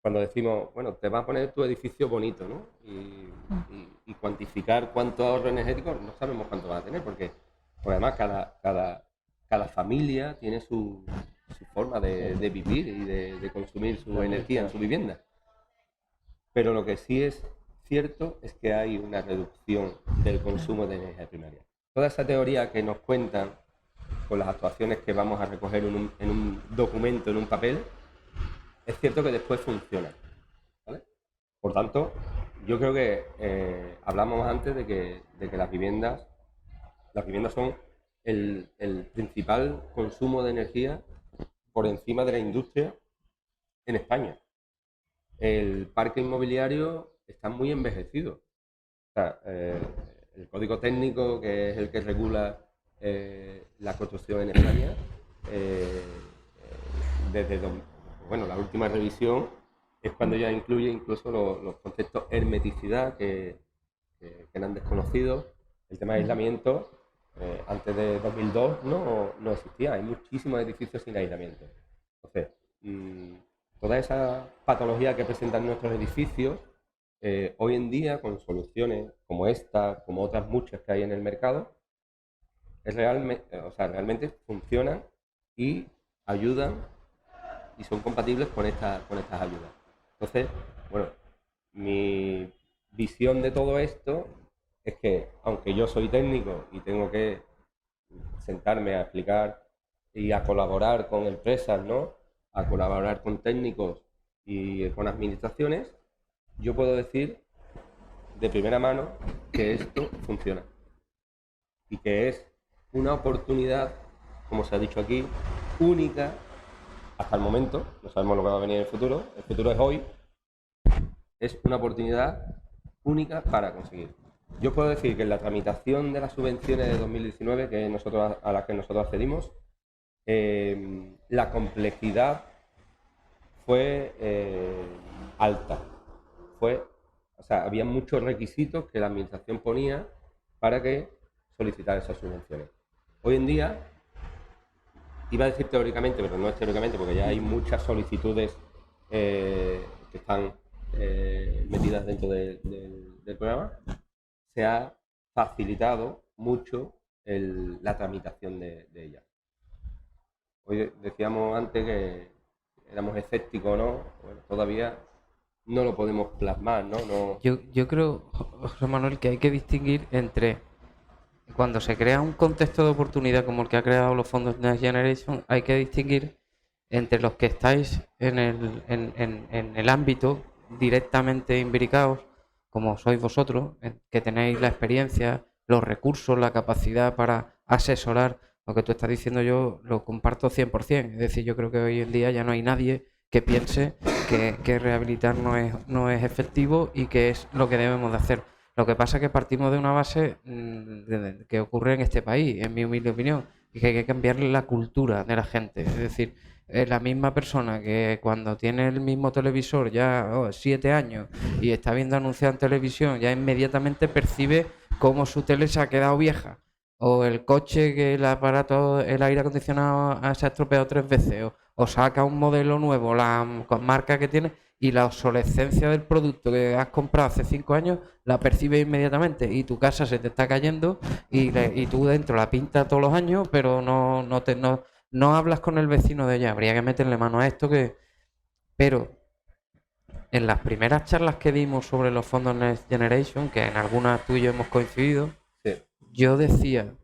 cuando decimos, bueno, te va a poner tu edificio bonito, ¿no? Y cuantificar cuánto ahorro energético, no sabemos cuánto va a tener, porque además cada familia tiene su forma de vivir y de consumir su energía en su vivienda. Pero lo que sí es cierto es que hay una reducción del consumo de energía primaria. Toda esa teoría que nos cuentan con las actuaciones que vamos a recoger en un documento, en un papel, es cierto que después funciona, ¿vale? Por tanto, yo creo que hablamos antes de que las viviendas son el principal consumo de energía por encima de la industria en España. El parque inmobiliario está muy envejecido. O sea, el código técnico, que es el que regula la construcción en España, la última revisión es cuando ya incluye incluso los conceptos hermeticidad que eran desconocidos. El tema de aislamiento, antes de 2002 no existía. Hay muchísimos edificios sin aislamiento. Entonces, toda esa patología que presentan nuestros edificios, hoy en día, con soluciones como esta, como otras muchas que hay en el mercado, realmente funcionan y ayudan y son compatibles con estas ayudas. Entonces, bueno, mi visión de todo esto es que, aunque yo soy técnico y tengo que sentarme a explicar y a colaborar con empresas, ¿no?, a colaborar con técnicos y con administraciones, yo puedo decir de primera mano que esto funciona y que es una oportunidad, como se ha dicho aquí, única hasta el momento. No sabemos lo que va a venir en el futuro es hoy. Es una oportunidad única para conseguir. Yo puedo decir que en la tramitación de las subvenciones de 2019 a las que nosotros accedimos, la complejidad fue alta. Había muchos requisitos que la administración ponía para que solicitar esas subvenciones. Hoy en día, iba a decir teóricamente, pero no es teóricamente, porque ya hay muchas solicitudes que están metidas dentro del programa, se ha facilitado mucho la tramitación de ellas. Hoy decíamos antes que éramos escépticos, ¿no? Bueno, todavía no lo podemos plasmar, ¿no? Yo creo, José Manuel, que hay que distinguir entre cuando se crea un contexto de oportunidad como el que ha creado los fondos Next Generation, hay que distinguir entre los que estáis en el ámbito directamente imbricados, como sois vosotros, que tenéis la experiencia, los recursos, la capacidad para asesorar. Lo que tú estás diciendo yo lo comparto 100%. Es decir, yo creo que hoy en día ya no hay nadie que piense que rehabilitar no es efectivo y que es lo que debemos de hacer. Lo que pasa es que partimos de una base que ocurre en este país, en mi humilde opinión, y que hay que cambiar la cultura de la gente. Es decir, la misma persona que cuando tiene el mismo televisor ya 7 años y está viendo anunciado en televisión, ya inmediatamente percibe cómo su tele se ha quedado vieja. O el coche que el aparato, el aire acondicionado se ha estropeado 3 veces. O saca un modelo nuevo, la marca que tiene, y la obsolescencia del producto que has comprado hace 5 años la percibes inmediatamente y tu casa se te está cayendo y tú dentro la pintas todos los años, pero no hablas con el vecino de ella. Habría que meterle mano a esto Pero en las primeras charlas que dimos sobre los fondos Next Generation, que en algunas tú y yo hemos coincidido, Sí. yo decía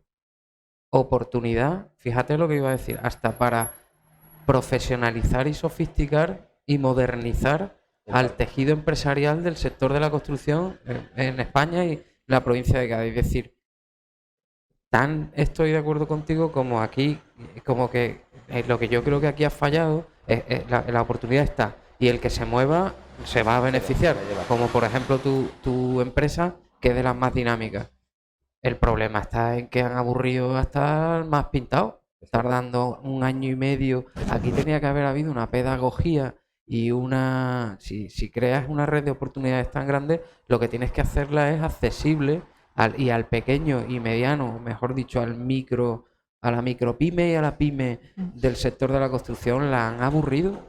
oportunidad, fíjate lo que iba a decir, hasta para profesionalizar y sofisticar y modernizar al tejido empresarial del sector de la construcción en España y la provincia de Cádiz. Es decir, tan estoy de acuerdo contigo como aquí, como que lo que yo creo que aquí ha fallado, la oportunidad está y el que se mueva se va a beneficiar, como por ejemplo tu empresa, que es de las más dinámicas. El problema está en que han aburrido a estar más pintados, tardando 1 año y medio. Aquí tenía que haber habido una pedagogía y si creas una red de oportunidades tan grande, lo que tienes que hacerla es accesible al pequeño y mediano, mejor dicho, a la micropyme y a la pyme del sector de la construcción, la han aburrido,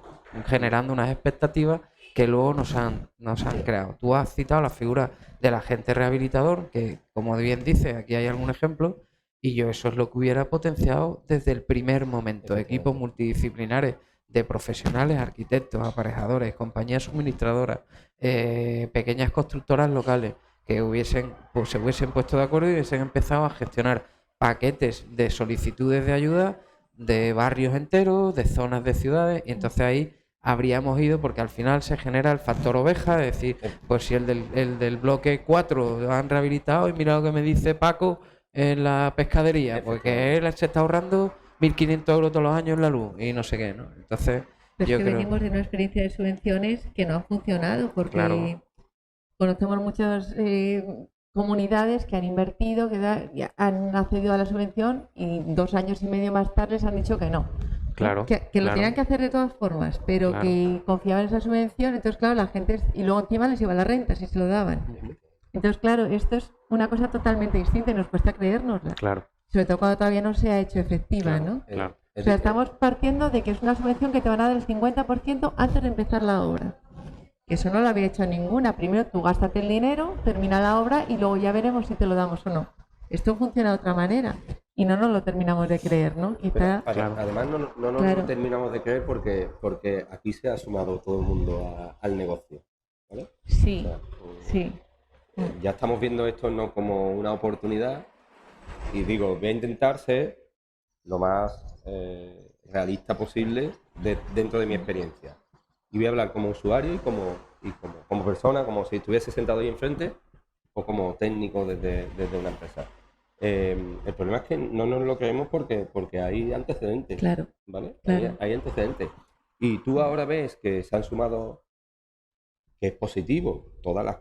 generando unas expectativas que luego nos han creado. Tú has citado la figura del agente rehabilitador, que como bien dice, aquí hay algún ejemplo, y yo eso es lo que hubiera potenciado desde el primer momento. Equipos multidisciplinares de profesionales, arquitectos, aparejadores, compañías suministradoras, pequeñas constructoras locales, que se hubiesen puesto de acuerdo y hubiesen empezado a gestionar paquetes de solicitudes de ayuda de barrios enteros, de zonas de ciudades, y entonces ahí habríamos ido, porque al final se genera el factor oveja, es decir, pues si el del bloque 4 lo han rehabilitado y mira lo que me dice Paco en la pescadería, porque él se está ahorrando 1.500 euros todos los años en la luz y no sé qué, ¿no? Entonces, Pero yo es que creo... venimos de una experiencia de subvenciones que no han funcionado, porque Claro. conocemos muchas comunidades que han invertido, han accedido a la subvención y 2 años y medio más tarde les han dicho que no. Claro, Que lo claro. tenían que hacer de todas formas, pero Claro. que confiaban en esa subvención, entonces claro, la gente, y luego encima les iba la renta si se lo daban. Entonces claro, esto es una cosa totalmente distinta y nos cuesta creérnosla, Claro, sobre todo cuando todavía no se ha hecho efectiva, claro, ¿no? claro. O sea, estamos partiendo de que es una subvención que te van a dar el 50% antes de empezar la obra. Que eso no lo había hecho ninguna. Primero tú gástate el dinero, termina la obra y luego ya veremos si te lo damos o no. Esto funciona de otra manera y no nos lo terminamos de creer, ¿no? Quizá... Además no nos lo terminamos de creer porque aquí se ha sumado todo el mundo al negocio, ¿vale? Sí, O sea, sí. Ya estamos viendo esto no como una oportunidad y digo, voy a intentar ser lo más realista posible dentro de mi experiencia. Y voy a hablar como usuario y como persona, como si estuviese sentado ahí enfrente o como técnico desde una empresa. El problema es que no nos lo creemos porque hay antecedentes, Claro, ¿vale? claro. Hay antecedentes. Y tú ahora ves que se han sumado, que es positivo, todas las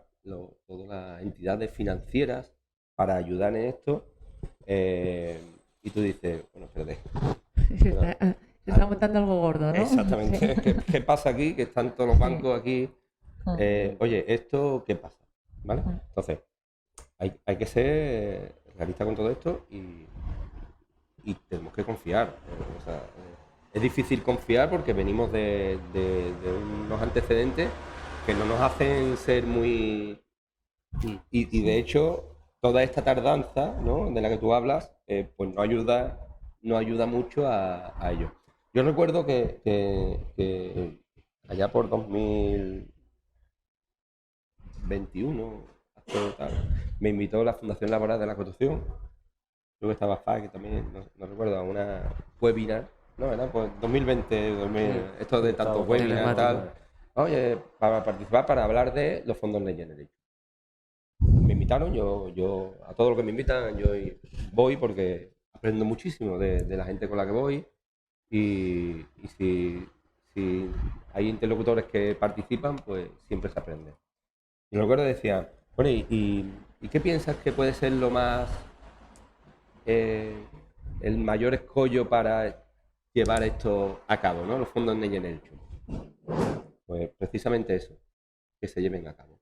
entidades financieras para ayudar en esto, y tú dices, bueno, espérate. Se está montando algo gordo, ¿no? Exactamente. Sí. ¿Qué pasa aquí? Que están todos los bancos aquí. Oye, ¿esto qué pasa? ¿Vale? Entonces, hay que ser realista con todo esto y tenemos que confiar. O sea, es difícil confiar porque venimos de unos antecedentes que no nos hacen ser muy... Y de hecho, toda esta tardanza, ¿no?, de la que tú hablas, pues no ayuda mucho a ello. Yo recuerdo que allá por 2021, me invitó la Fundación Laboral de la Construcción, creo que estaba FAC también, no recuerdo, a una webinar, no, era pues 2020, esto de tantos webinars y tal. Oye, para participar, para hablar de los fondos Next Generation. Me invitaron, yo a todo lo que me invitan, yo voy porque aprendo muchísimo de la gente con la que voy y si hay interlocutores que participan, pues siempre se aprende. Y recuerdo decía, bueno, ¿y qué piensas que puede ser lo más, el mayor escollo para llevar esto a cabo, ¿no?, los fondos Next Generation? Pues precisamente eso, que se lleven a cabo.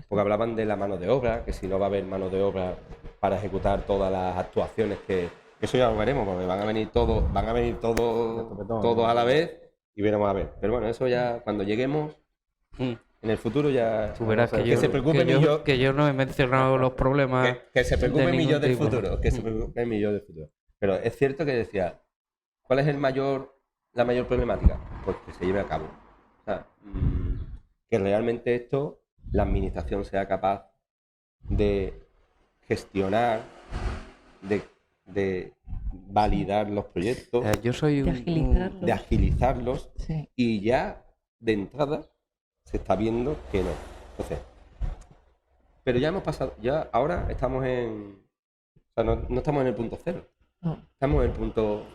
Porque hablaban de la mano de obra, que si no va a haber mano de obra para ejecutar todas las actuaciones que eso ya lo veremos, porque van a venir todos a la vez y veremos a ver. Pero bueno, eso ya cuando lleguemos en el futuro ya... Tú verás que se preocupe que yo no he mencionado los problemas. Que se preocupe mi yo del tipo. futuro, que se preocupe mi yo del futuro. Pero es cierto que decía, ¿cuál es la mayor problemática? Pues que se lleve a cabo. O sea, que realmente esto, la administración sea capaz de gestionar, de validar los proyectos, Yo soy de agilizarlos, Sí. y ya de entrada se está viendo que no. Entonces, pero ya hemos pasado, ya ahora estamos o sea, no estamos en el punto 0, No. estamos en el punto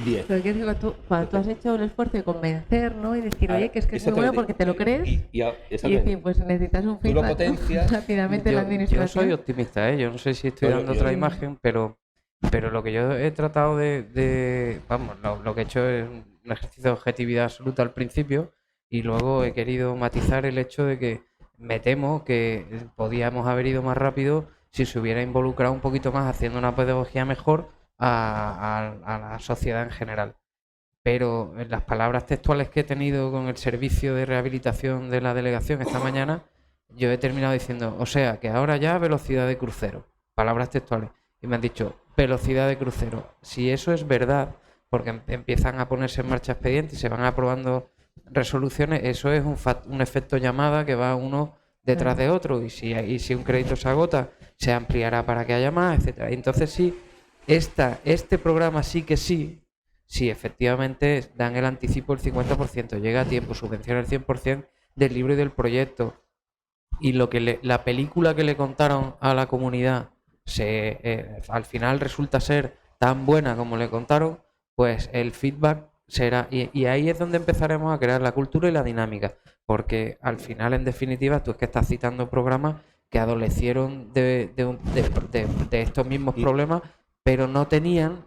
10. Pero que digo, cuando tú has hecho el esfuerzo de convencer, ¿no?, y decir, oye, que es muy bueno porque te lo crees, y decir, pues necesitas un Tú lo feedback, ¿no?, potencias. rápidamente la Yo administración. soy optimista, ¿eh? Yo no sé si estoy Bueno, dando yo- otra imagen, pero lo que yo he tratado vamos, lo que he hecho es un ejercicio de objetividad absoluta al principio y luego he querido matizar el hecho de que me temo que podíamos haber ido más rápido si se hubiera involucrado un poquito más haciendo una pedagogía mejor a la sociedad en general. Pero en las palabras textuales que he tenido con el servicio de rehabilitación de la delegación esta mañana, yo he terminado diciendo, o sea, que ahora ya velocidad de crucero, palabras textuales. Y me han dicho, velocidad de crucero. Si eso es verdad, porque empiezan a ponerse en marcha expedientes y se van aprobando resoluciones, eso es un efecto llamada que va uno detrás de otro. Y si un crédito se agota, se ampliará para que haya más, etcétera. Entonces sí, este programa sí que sí, si efectivamente dan el anticipo el 50%, llega a tiempo, subvenciona el 100% del libro y del proyecto. Y la película que le contaron a la comunidad al final resulta ser tan buena como le contaron, pues el feedback será, y ahí es donde empezaremos a crear la cultura y la dinámica, porque al final, en definitiva, tú es que estás citando programas que adolecieron de estos mismos problemas, pero no tenían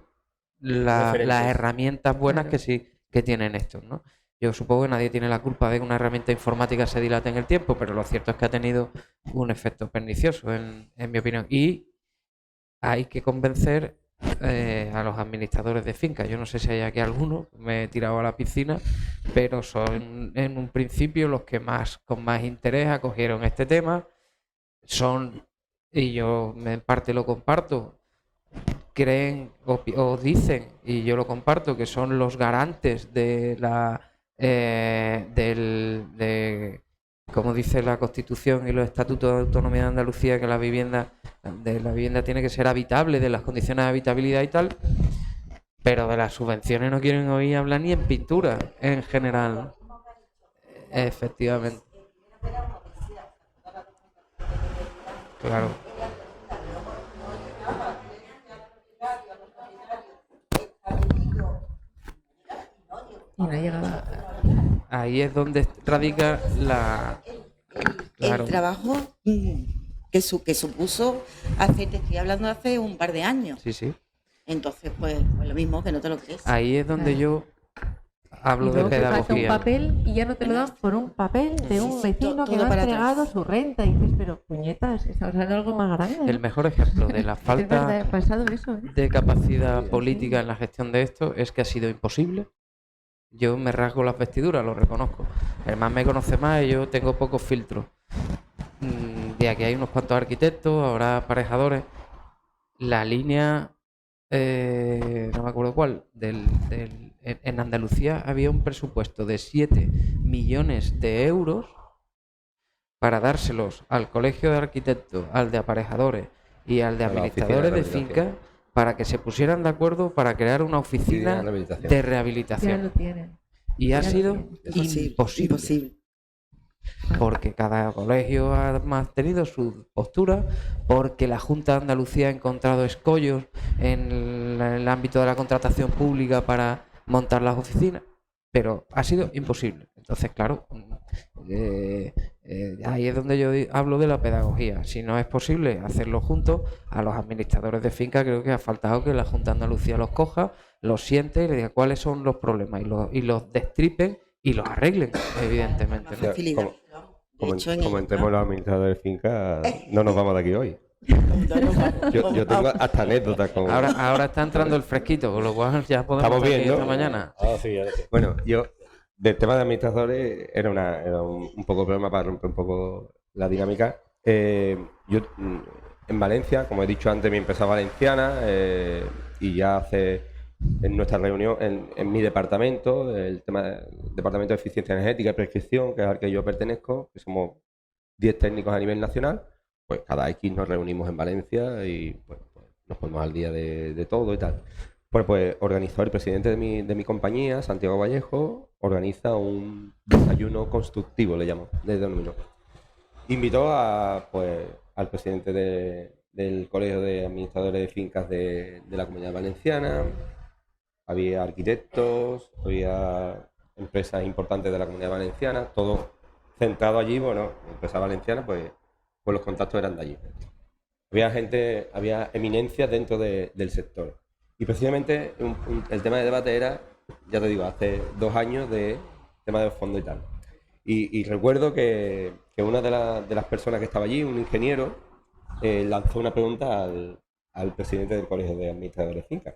las Referentes. herramientas buenas Claro. que tienen estos, ¿no? Yo supongo que nadie tiene la culpa de que una herramienta informática se dilate en el tiempo, pero lo cierto es que ha tenido un efecto pernicioso, en mi opinión. Y hay que convencer a los administradores de fincas. Yo no sé si hay aquí alguno, me he tirado a la piscina, pero son en un principio los que con más interés acogieron este tema. Y yo en parte lo comparto, creen o dicen, y yo lo comparto, que son los garantes de como dice la Constitución y los Estatutos de Autonomía de Andalucía, que la vivienda tiene que ser habitable, de las condiciones de habitabilidad y tal, pero de las subvenciones no quieren oír hablar ni en pintura en general. Efectivamente. Claro. Y no ha llegado. Ahí es donde radica la... Claro. El trabajo que supuso te estoy hablando de hace un par de años. Sí, sí. Entonces, pues lo mismo, que no te lo crees. Ahí es donde yo hablo Y de luego te falta un pedagogía. papel y ya no te lo dan por un papel de un Sí, vecino que todo no ha para entregado atrás. su renta. Y dices, pero puñetas, estamos hablando de algo más grande, ¿no? El mejor ejemplo de la Es verdad, falta ha pasado eso, ¿eh? de capacidad política en la gestión de esto es que ha sido imposible. Yo me rasgo las vestiduras, lo reconozco. El más me conoce más y yo tengo pocos filtros. De aquí hay unos cuantos arquitectos, habrá aparejadores. La línea, no me acuerdo cuál, en Andalucía había un presupuesto de 7 millones de euros para dárselos al colegio de arquitectos, al de aparejadores y al de A la oficina de administradores de rehabilitación. fincas para que se pusieran de acuerdo para crear una oficina de rehabilitación. de Ya rehabilitación. lo tienen. Y ha Ya lo sido tienen. imposible. Imposible. Porque cada colegio ha mantenido su postura, porque la Junta de Andalucía ha encontrado escollos en el ámbito de la contratación pública para montar las oficinas, pero ha sido imposible. Entonces, claro, ahí es donde yo hablo de la pedagogía. Si no es posible hacerlo juntos, a los administradores de finca creo que ha faltado que la Junta de Andalucía los coja, los siente y le diga cuáles son los problemas y los destripen y los arreglen, evidentemente, ¿no? Facilidad. De hecho, en el- Comentemos los administradores de finca, no nos vamos de aquí hoy. No, Yo tengo hasta anécdotas con... Ahora está entrando el fresquito, con lo cual ya podemos Estamos estar aquí bien, ¿no? esta mañana. Bueno, yo, del tema de administradores, era un poco problema para romper un poco la dinámica. Yo, en Valencia, como he dicho antes, mi empresa valenciana, y ya hace en nuestra reunión, en mi departamento, el tema del Departamento de Eficiencia Energética y Prescripción, que es al que yo pertenezco, que somos 10 técnicos a nivel nacional, pues cada X nos reunimos en Valencia y pues, nos ponemos al día de todo y tal. Bueno, pues organizó el presidente de mi compañía, Santiago Vallejo, organiza un desayuno constructivo, le denomino. Invitó al presidente del Colegio de Administradores de Fincas de la Comunidad Valenciana, había arquitectos, había empresas importantes de la Comunidad Valenciana, todo centrado allí, bueno, empresa valenciana, pues los contactos eran de allí. Había eminencias dentro del sector. Y precisamente el tema de debate era, ya te digo, hace 2 años de tema de fondo y tal. Y recuerdo que una de las personas que estaba allí, un ingeniero, lanzó una pregunta al presidente del Colegio de Administradores de Fincas.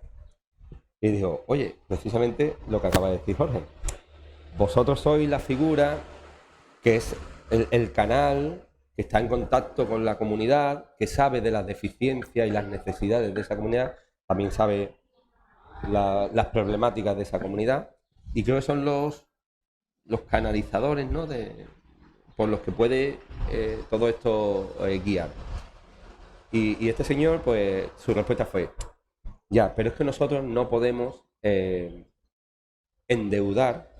Y dijo, oye, precisamente lo que acaba de decir Jorge, vosotros sois la figura que es el canal que está en contacto con la comunidad, que sabe de las deficiencias y las necesidades de esa comunidad, también sabe las problemáticas de esa comunidad, y creo que son los canalizadores, ¿no?, por los que puede todo esto guiar. Y este señor, pues su respuesta fue, ya, pero es que nosotros no podemos endeudar,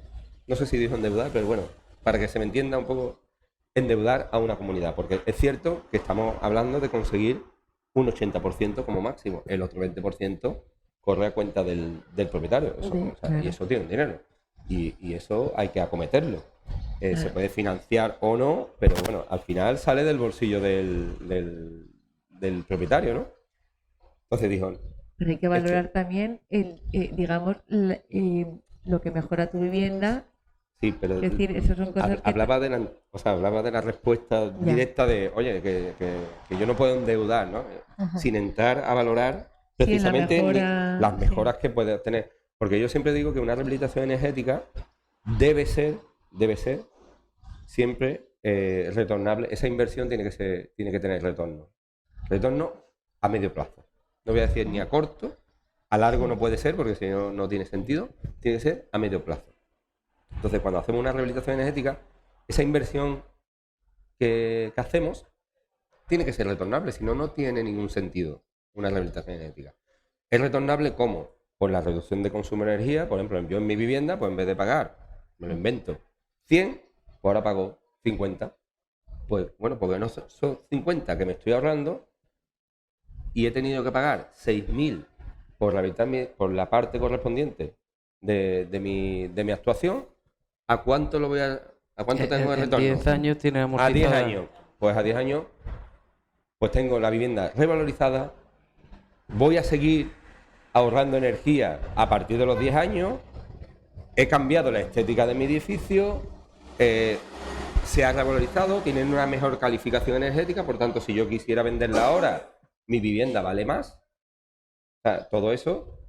no sé si dijo endeudar, pero bueno, para que se me entienda un poco, endeudar a una comunidad, porque es cierto que estamos hablando de conseguir un 80% como máximo, el otro 20% corre a cuenta del propietario, eso, Sí, o sea, claro. y eso tiene un dinero, y eso hay que acometerlo. Se puede financiar o no, pero bueno, al final sale del bolsillo del propietario, ¿no? Entonces dijo, Pero hay que valorar también digamos, lo que mejora tu vivienda. sí, pero Es decir, esas son cosas que... hablaba de la respuesta Ya. directa de, oye, que yo no puedo endeudar, ¿no? Ajá. Sin entrar a valorar Sí, la precisamente mejora, las sí. mejoras que puede obtener. Porque yo siempre digo que una rehabilitación energética debe ser siempre retornable. Esa inversión tiene que tener retorno. Retorno a medio plazo. No voy a decir ni a corto, a largo no puede ser, porque si no, no tiene sentido. Tiene que ser a medio plazo. Entonces, cuando hacemos una rehabilitación energética, esa inversión que hacemos tiene que ser retornable, si no, no tiene ningún sentido una rehabilitación energética. ¿Es retornable cómo? Por la reducción de consumo de energía. Por ejemplo, yo en mi vivienda, pues en vez de pagar, me lo invento, 100, pues ahora pago 50. Pues bueno, porque no son 50 que me estoy ahorrando y he tenido que pagar 6.000 por la parte correspondiente de mi actuación. ¿A cuánto tengo de retorno? 10 años tiene A 10 amortizada. años. Pues a 10 años, pues tengo la vivienda revalorizada. Voy a seguir ahorrando energía a partir de los 10 años he cambiado la estética de mi edificio, se ha revalorizado, tienen una mejor calificación energética, por tanto, si yo quisiera venderla ahora, mi vivienda vale más. O sea, todo eso,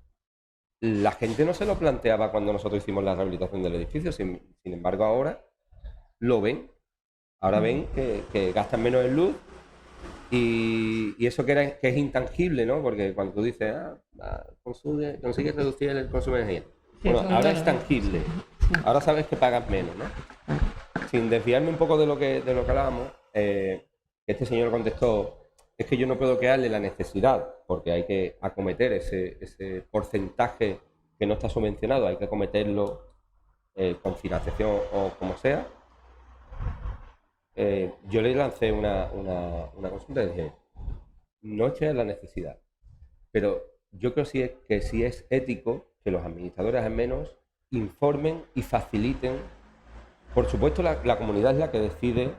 la gente no se lo planteaba cuando nosotros hicimos la rehabilitación del edificio, sin embargo, ahora lo ven. Ahora ven que gastan menos en luz y eso que es intangible, ¿no? Porque cuando tú dices, consigues reducir el consumo de energía. Bueno, ahora es tangible. Ahora sabes que pagas menos, ¿no? Sin desviarme un poco de lo que hablábamos, este señor contestó, es que yo no puedo crearle la necesidad, porque hay que acometer ese porcentaje que no está subvencionado, hay que acometerlo con financiación o como sea. Yo le lancé una consulta y dije, no es crear la necesidad, pero yo creo que sí es ético que los administradores al menos informen y faciliten. Por supuesto, la comunidad es la que decide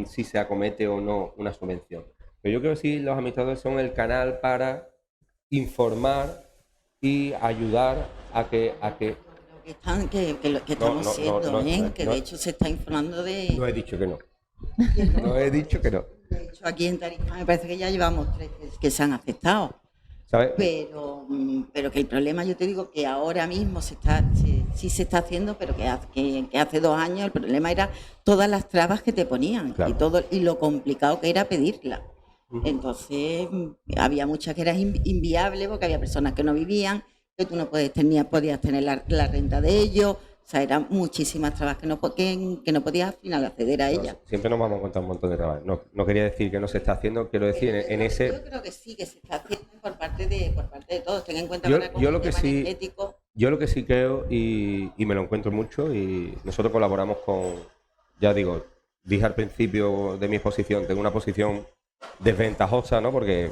si se acomete o no una subvención. Pero yo creo que sí los administradores son el canal para informar y ayudar a que que estamos siendo, que de hecho se está informando de... No he dicho que no. No he dicho que no. De hecho, aquí en Tarifa me parece que ya llevamos 3 que se han aceptado. ¿Sabes? Pero que el problema, yo te digo que ahora mismo sí se está haciendo, pero que hace 2 años el problema era todas las trabas que te ponían, claro, y lo complicado que era pedirla. Entonces había muchas que eran inviables porque había personas que no vivían, que tú no podías tener la renta de ellos. O sea, eran muchísimas trabas que no podías al final acceder a ellas. Siempre nos vamos a contar un montón de trabas. No quería decir que no se está haciendo, quiero decir en ese... Yo creo que sí, que se está haciendo por parte de todos. Ten en cuenta que yo lo que sí creo, y me lo encuentro mucho, y nosotros colaboramos con, ya digo, dije al principio de mi exposición, tengo una posición desventajosa, ¿no? Porque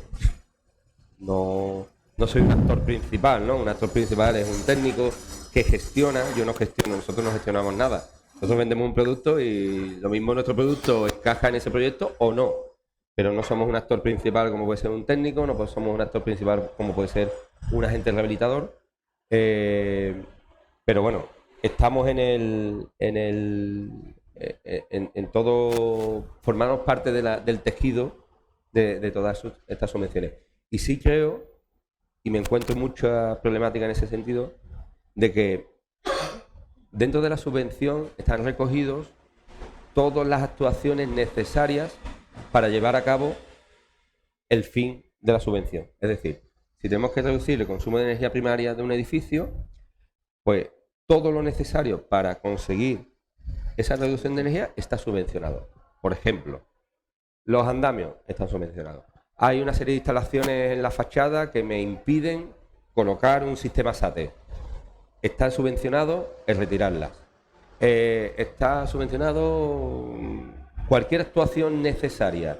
no soy un actor principal, ¿no? Un actor principal es un técnico que gestiona, yo no gestiono, nosotros no gestionamos nada. Nosotros vendemos un producto y lo mismo nuestro producto encaja en ese proyecto o no. Pero no somos un actor principal como puede ser un técnico, no somos un actor principal como puede ser un agente rehabilitador. Pero bueno, estamos en todo, formamos parte del tejido de todas estas subvenciones. Y sí creo, y me encuentro mucha problemática en ese sentido, de que dentro de la subvención están recogidos todas las actuaciones necesarias para llevar a cabo el fin de la subvención. Es decir, si tenemos que reducir el consumo de energía primaria de un edificio, pues todo lo necesario para conseguir esa reducción de energía está subvencionado. Por ejemplo, los andamios están subvencionados. Hay una serie de instalaciones en la fachada que me impiden colocar un sistema SATE. Está subvencionado el retirarlas. Está subvencionado cualquier actuación necesaria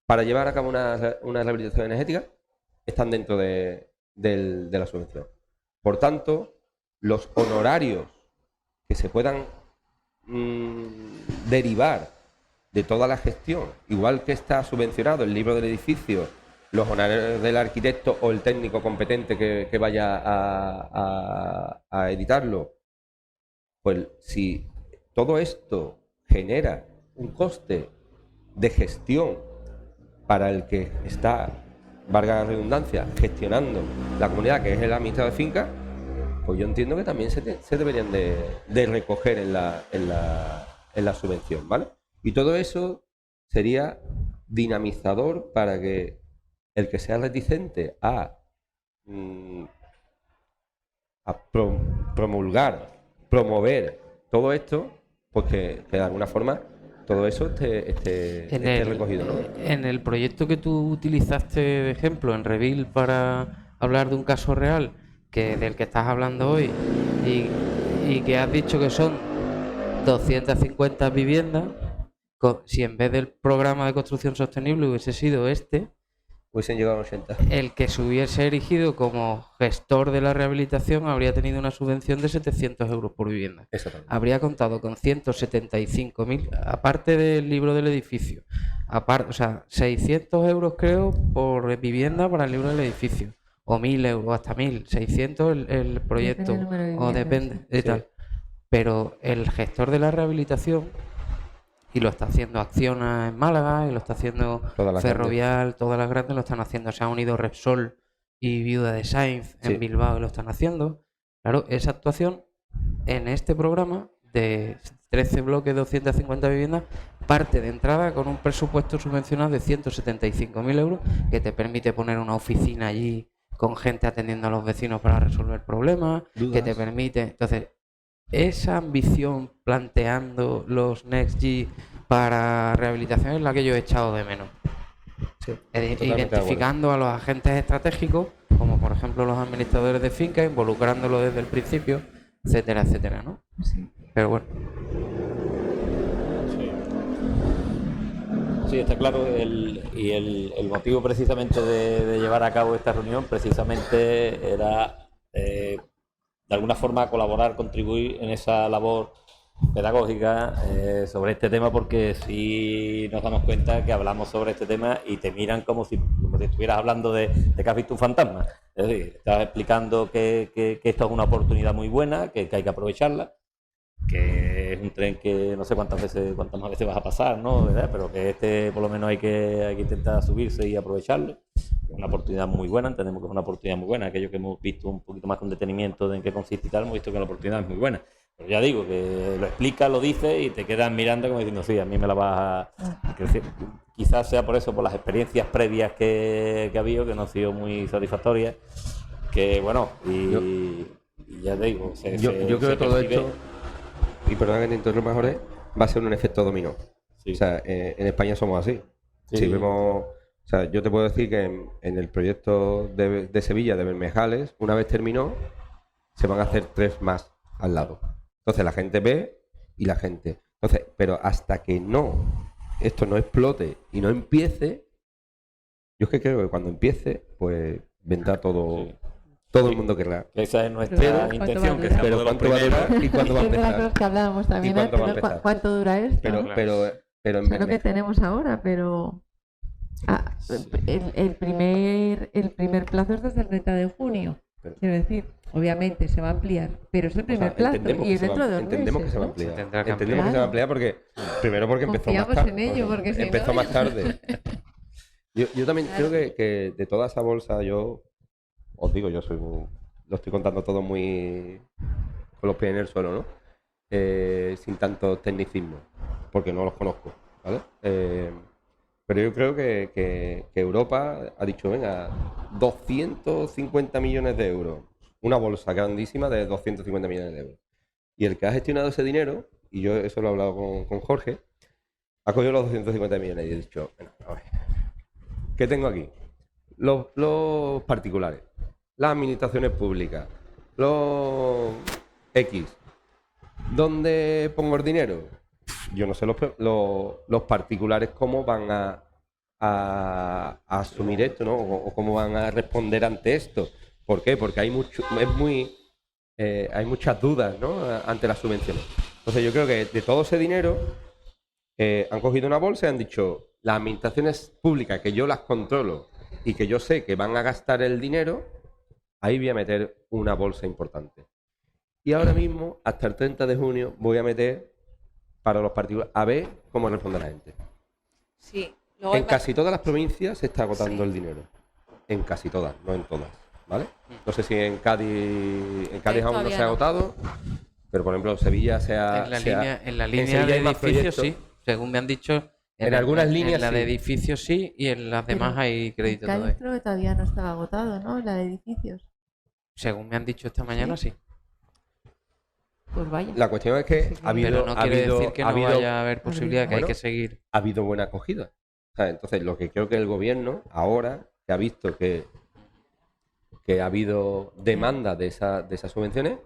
para llevar a cabo una rehabilitación energética, están dentro de la subvención. Por tanto, los honorarios que se puedan derivar de toda la gestión, igual que está subvencionado el libro del edificio, los honorarios del arquitecto o el técnico competente que vaya a editarlo, pues si todo esto genera un coste de gestión para el que está, valga la redundancia, gestionando la comunidad, que es el administrador de finca, pues yo entiendo que también se deberían de recoger en la subvención, ¿vale? Y todo eso sería dinamizador para que el que sea reticente a promover todo esto, pues que de alguna forma todo eso esté recogido, ¿no? En el proyecto que tú utilizaste de ejemplo en Revil para hablar de un caso real del que estás hablando hoy y que has dicho que son 250 viviendas, si en vez del programa de construcción sostenible hubiese sido hubiesen llegado a 80. El que se hubiese erigido como gestor de la rehabilitación habría tenido una subvención de 700 euros por vivienda. Habría contado con 175.000, aparte del libro del edificio. O sea, 600 euros creo por vivienda para el libro del edificio. o 1.000 euros, hasta 1.600 el proyecto, Depende del número de o viviendas, depende sí. y tal. Pero el gestor de la rehabilitación, y lo está haciendo Acciona en Málaga, y lo está haciendo Todas las Ferrovial, todas las grandes lo están haciendo. Se han unido Repsol y Viuda de Sainz Sí. en Bilbao y lo están haciendo. Claro, esa actuación en este programa de 13 bloques, 250 viviendas, parte de entrada con un presupuesto subvencionado de 175.000 euros que te permite poner una oficina allí con gente atendiendo a los vecinos para resolver problemas, que te permite... Entonces, esa ambición planteando los NextG para rehabilitación es la que yo he echado de menos. Sí, totalmente de Identificando a los agentes estratégicos, como por ejemplo los administradores de finca, involucrándolo desde el principio, etcétera, etcétera, ¿no? Sí. Pero bueno, Sí, está claro. El motivo precisamente de llevar a cabo esta reunión precisamente era de alguna forma colaborar, contribuir en esa labor pedagógica sobre este tema, porque si nos damos cuenta que hablamos sobre este tema y te miran como si estuvieras hablando de que has visto un fantasma. Es decir, estás explicando que esto es una oportunidad muy buena, que hay que aprovecharla, que es un tren que no sé cuántas más veces vas a pasar, ¿no? ¿Verdad? Pero que este por lo menos hay que intentar subirse y aprovecharlo. Es una oportunidad muy buena, entendemos que es una oportunidad muy buena. Aquello que hemos visto un poquito más con detenimiento de en qué consiste y tal, hemos visto que la oportunidad es muy buena. Pero ya digo, que lo explica, lo dice y te quedas mirando como diciendo, sí, a mí me la vas a crecer. Quizás sea por eso, por las experiencias previas que ha habido, que no han sido muy satisfactorias. Que bueno, y ya te digo, Yo creo que todo esto, y perdona que te interrumpa, Jorge, va a ser un efecto dominó. Sí. O sea, en España somos así. Sí. Si vemos, o sea, yo te puedo decir que en el proyecto de Sevilla de Bermejales, una vez terminó, se van a hacer 3 más al lado. Entonces la gente ve y la gente. Entonces, pero hasta que esto no explote y no empiece, yo es que creo que cuando empiece, pues vendrá todo. Sí. Todo el mundo querrá. Esa es nuestra Pero, intención, que ¿cuánto va a seamos de Pero los ¿cuánto va a primeros. durar y cuándo va a Es de las empezar? cosas que hablábamos también cuánto va a antes, ¿no? empezar? ¿Cuánto dura esto? Pero en Sé lo que tenemos ahora, pero el primer plazo es desde el 30 de junio. Pero- Quiero decir, obviamente se va a ampliar, pero es el primer plazo entendemos y es dentro de 2 entendemos que meses, se va a ¿no? ampliar. Se tendrá que Entendemos que se va a ampliar porque primero porque empezó más Confiamos tarde. en ello, porque si empezó no- más tarde. Yo también creo que de toda esa bolsa, yo os digo, lo estoy contando todo muy con los pies en el suelo, ¿no? Sin tanto tecnicismo, porque no los conozco, ¿vale? Pero yo creo que Europa ha dicho, venga, 250 millones de euros, una bolsa grandísima de 250 millones de euros. Y el que ha gestionado ese dinero, y yo eso lo he hablado con Jorge, ha cogido los 250 millones y he dicho, bueno, a ver, ¿qué tengo aquí? Los particulares, las administraciones públicas, los X. ¿Dónde pongo el dinero? Yo no sé los particulares cómo van a asumir esto, ¿no? O cómo van a responder ante esto. ¿Por qué? Porque hay muchas dudas, ¿no? Ante las subvenciones. Entonces yo creo que de todo ese dinero han cogido una bolsa y han dicho, las administraciones públicas que yo las controlo y que yo sé que van a gastar el dinero, ahí voy a meter una bolsa importante. Y ahora mismo, hasta el 30 de junio, voy a meter para los particulares, a ver cómo responde la gente. Sí. Luego En casi todas las provincias se está agotando Sí. el dinero. En casi todas, no en todas, ¿vale? No sé si en Cádiz aún no todavía se ha no. agotado, pero por ejemplo Sevilla se ha... en la se ha- línea, en la en línea Sevilla de hay más edificios proyectos. sí, según me han dicho. En algunas líneas En la de sí. edificios sí, y en las demás Pero hay crédito Cádiz todavía. creo que todavía no estaba agotado, ¿no? La de edificios. Según me han dicho esta mañana, sí. Pues vaya. La cuestión es que ha habido... Pero no ha quiere habido- decir que ha no habido- vaya a haber posibilidad, que hay Bueno, que seguir. ha habido buena acogida. O sea, entonces, lo que creo que el gobierno, ahora que ha visto que ha habido demanda de esas subvenciones,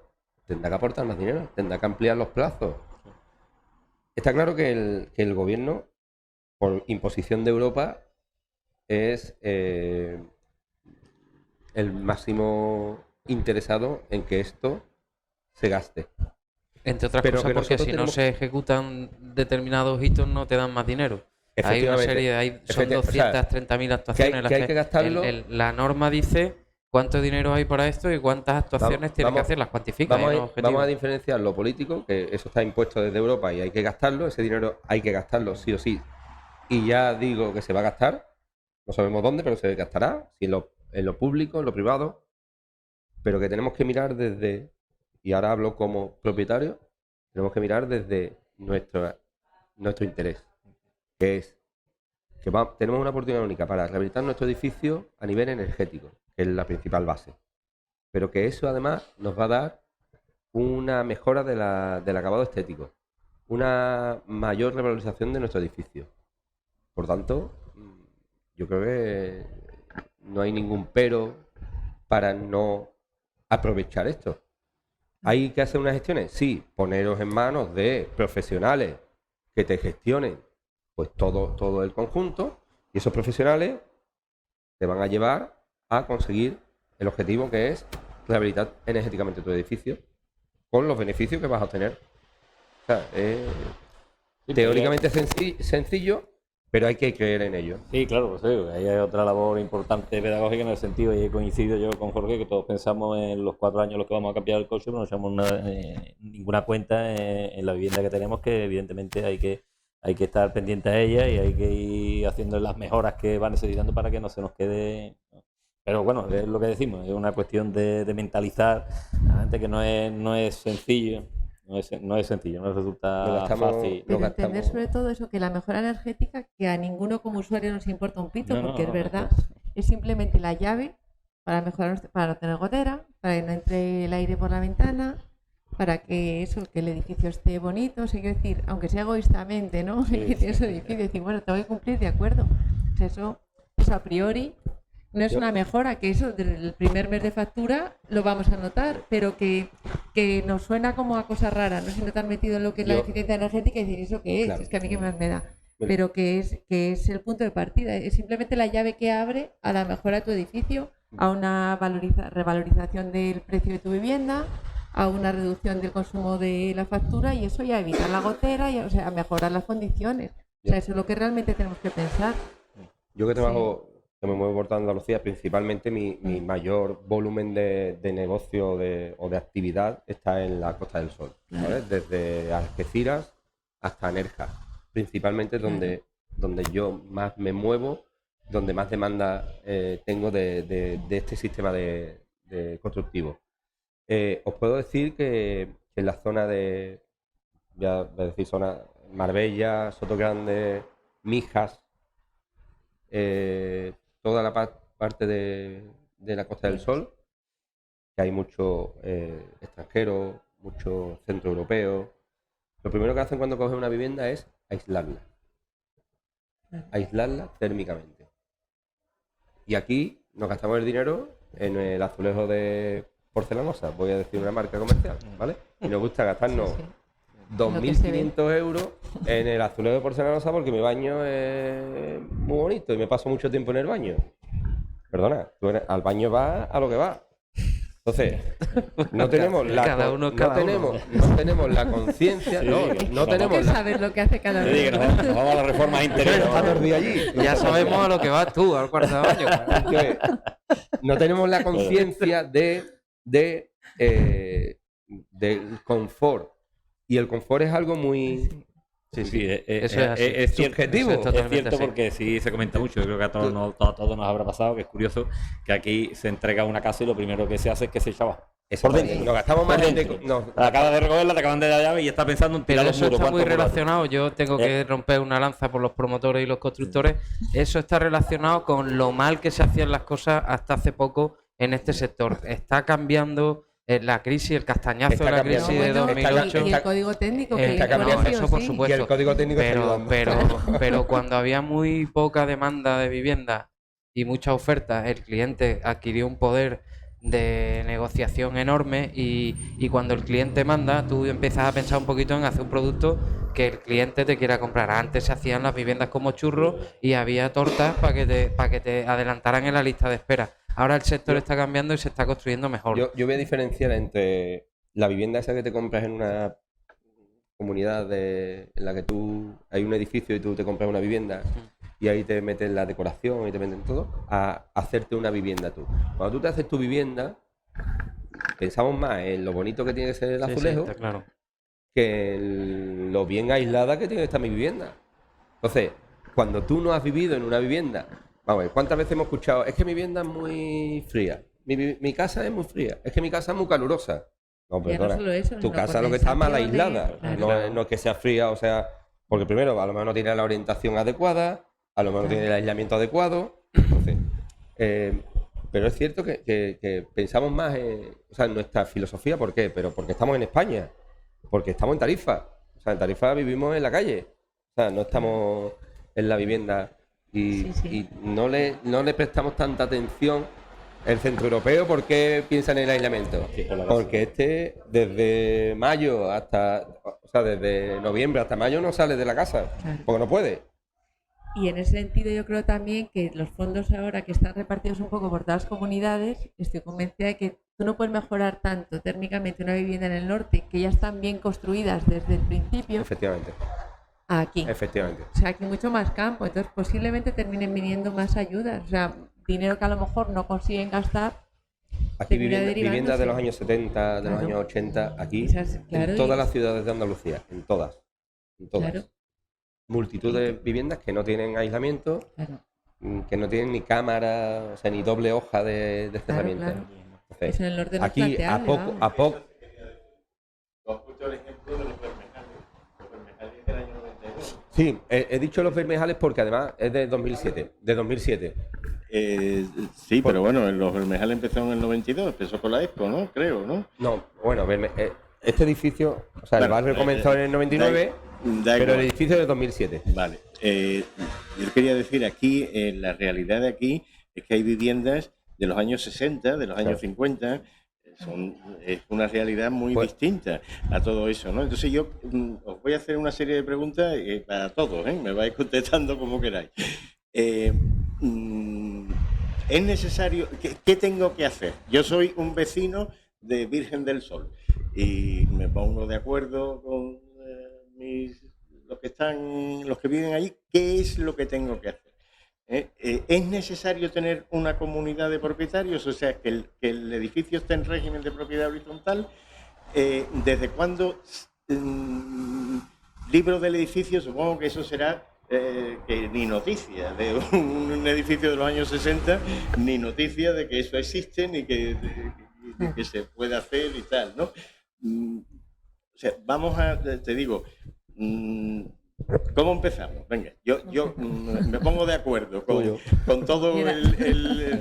tendrá que aportar más dinero, tendrá que ampliar los plazos. Está claro que el gobierno, por imposición de Europa, es el máximo interesado en que esto se gaste. Entre otras pero cosas, que porque nosotros si no tenemos- se ejecutan determinados hitos, no te dan más dinero. Hay una Efectivamente. serie, son O sea, 230.000 actuaciones. las que hay que gastarlo. La norma dice cuánto dinero hay para esto y cuántas actuaciones tienen que hacer, las cuantifica. Vamos a diferenciar lo político, que eso está impuesto desde Europa y hay que gastarlo, ese dinero hay que gastarlo sí o sí. Y ya digo que se va a gastar, no sabemos dónde, pero se gastará, si en lo público, en lo privado, pero que tenemos que mirar desde, y ahora hablo como propietario, tenemos que mirar desde nuestro interés, que es que tenemos una oportunidad única para rehabilitar nuestro edificio a nivel energético, que es la principal base, pero que eso además nos va a dar una mejora del acabado estético, una mayor revalorización de nuestro edificio. Por tanto, yo creo que no hay ningún pero para no aprovechar esto. ¿Hay que hacer unas gestiones? Sí, poneros en manos de profesionales que te gestionen pues todo el conjunto, y esos profesionales te van a llevar a conseguir el objetivo, que es rehabilitar energéticamente tu edificio con los beneficios que vas a obtener. O sea, teóricamente sencillo, pero hay que creer en ello. Sí, claro, pues sí, ahí hay otra labor importante pedagógica en el sentido, y coincido yo con Jorge, que todos pensamos en los 4 años en los que vamos a cambiar el coche, pero no echamos ninguna cuenta en la vivienda que tenemos, que evidentemente hay que estar pendiente a ella y hay que ir haciendo las mejoras que va necesitando para que no se nos quede. Pero bueno, es lo que decimos, es una cuestión de mentalizar a la gente, que no es sencillo. No es sencillo, no resulta fácil. Pero entender sobre todo eso, que la mejora energética, que a ninguno como usuario nos importa un pito, porque es verdad, es simplemente la llave para mejorar, para no tener gotera, para que no entre el aire por la ventana, para que el edificio esté bonito. O sea, quiero decir, aunque sea egoístamente, ¿no? Sí, que tiene ese edificio, decir, bueno, tengo que cumplir, de acuerdo. O sea, eso a priori no es una mejora, que eso del primer mes de factura lo vamos a notar, pero que nos suena como a cosa rara, no sin estar metido en lo que es la eficiencia energética y decir, ¿eso qué es? Claro, es que a mí qué más me da. Pero que es el punto de partida, es simplemente la llave que abre a la mejora de tu edificio, a una revalorización del precio de tu vivienda, a una reducción del consumo de la factura, y eso ya evitar la gotera, o sea, a mejorar las condiciones. O sea, eso es lo que realmente tenemos que pensar. Yo que trabajo... que me muevo por toda Andalucía, principalmente mi mayor volumen de negocio o de actividad está en la Costa del Sol, ¿sabes? Desde Algeciras hasta Nerja, principalmente donde yo más me muevo, donde más demanda tengo de este sistema de constructivo. Os puedo decir que en la zona zona Marbella, Sotogrande, Mijas, toda la parte de la Costa del Sol, que hay mucho extranjero, mucho centroeuropeo. Lo primero que hacen cuando cogen una vivienda es aislarla térmicamente. Y aquí nos gastamos el dinero en el azulejo de porcelanosa, voy a decir una marca comercial, ¿vale? Y nos gusta gastarnos 2.500 euros en el azulejo de porcelanosa porque mi baño es muy bonito y me paso mucho tiempo en el baño. Perdona, al baño va a lo que va. Entonces, no tenemos la conciencia, no tenemos saber lo que hace cada uno. Nos vamos a las reformas interiores. Ya sabemos a lo que vas tú, al cuarto de baño. No tenemos la conciencia del confort. Y el confort es algo muy... Sí, es subjetivo. Es cierto, porque sí se comenta mucho. Yo creo que a todos nos habrá pasado, que es curioso que aquí se entrega una casa y lo primero que se hace es que se echaba por dentro. Nos gastamos más acabas de recogerla, te acaban de dar la llave y está pensando en tirar los muros. Eso está muy relacionado. Yo tengo que romper una lanza por los promotores y los constructores. Eso está relacionado con lo mal que se hacían las cosas hasta hace poco en este sector. Está cambiando... la crisis, el castañazo de la crisis de 2008. Y el código técnico que está cambiando, eso por supuesto. Y el código técnico pero cuando había muy poca demanda de vivienda y mucha oferta, el cliente adquirió un poder de negociación enorme y cuando el cliente manda, tú empiezas a pensar un poquito en hacer un producto que el cliente te quiera comprar. Antes se hacían las viviendas como churros y había tortas para que te adelantaran en la lista de espera. Ahora el sector está cambiando y se está construyendo mejor. Yo voy a diferenciar entre la vivienda esa que te compras en una comunidad en la que hay un edificio y tú te compras una vivienda, y ahí te meten la decoración y te meten todo, a hacerte una vivienda tú. Cuando tú te haces tu vivienda, pensamos más en lo bonito que tiene que ser el azulejo, está claro. que en lo bien aislada que tiene que estar mi vivienda. Entonces, cuando tú no has vivido en una vivienda, vamos a ver, ¿cuántas veces hemos escuchado? Es que mi vivienda es muy fría, mi casa es muy fría, es que mi casa es muy calurosa. No, perdona, solo eso, tu sino casa lo que está mal condensaciones, aislada, claro. no es que sea fría, o sea, porque primero a lo mejor no tiene la orientación adecuada, a lo mejor no tiene el aislamiento adecuado, entonces, pero es cierto que pensamos más o sea, en nuestra filosofía, ¿por qué? Pero porque estamos en España, porque estamos en Tarifa, o sea, en Tarifa vivimos en la calle, o sea, no estamos en la vivienda y no le prestamos tanta atención. El centro europeo, ¿por qué piensa en el aislamiento? Porque desde mayo hasta, o sea, desde noviembre hasta mayo no sale de la casa, porque no puede. Y en ese sentido yo creo también que los fondos ahora que están repartidos un poco por todas las comunidades, estoy convencida de que tú no puedes mejorar tanto térmicamente una vivienda en el norte, que ya están bien construidas desde el principio, Efectivamente. aquí. Efectivamente. O sea, aquí mucho más campo, entonces posiblemente terminen viniendo más ayudas, o sea, dinero que a lo mejor no consiguen gastar. Aquí termina viviendas de los derivándose. años 70, de los Claro. años 80, aquí, Claro, en y- todas las ciudades de Andalucía, en todas. Claro. Multitud de viviendas que no tienen aislamiento, Claro. que no tienen ni cámara, o sea, ni doble hoja de cerramiento. claro. Entonces, Eso en el norte no es aquí planteable, vamos. a poco. Sí, he dicho los Bermejales porque además es de 2007, de 2007. Sí, pero bueno, los Bermejales empezó en el 92, empezó con la Expo, ¿no? Creo, ¿no? No, bueno, este edificio, o sea, el Bueno, barrio comenzó en el 99, da pero el igual. edificio es de 2007. Vale. Yo quería decir aquí, la realidad de aquí es que hay viviendas de los años 60, de los años 50, es una realidad muy Pues- distinta a todo eso, ¿no? Entonces yo os voy a hacer una serie de preguntas para todos, ¿eh? Me vais contestando como queráis. Es necesario, ¿qué tengo que hacer? Yo soy un vecino de Virgen del Sol y me pongo de acuerdo con los que viven allí, ¿qué es lo que tengo que hacer? ¿Es necesario tener una comunidad de propietarios? O sea, que el edificio esté en régimen de propiedad horizontal. ¿Desde cuándo? Libro del edificio, supongo que eso será que ni noticia de un edificio de los años 60, ni noticia de que eso existe, ni que se puede hacer y tal, ¿no? O sea, vamos a, te digo, ¿cómo empezamos? Venga, yo me pongo de acuerdo con todo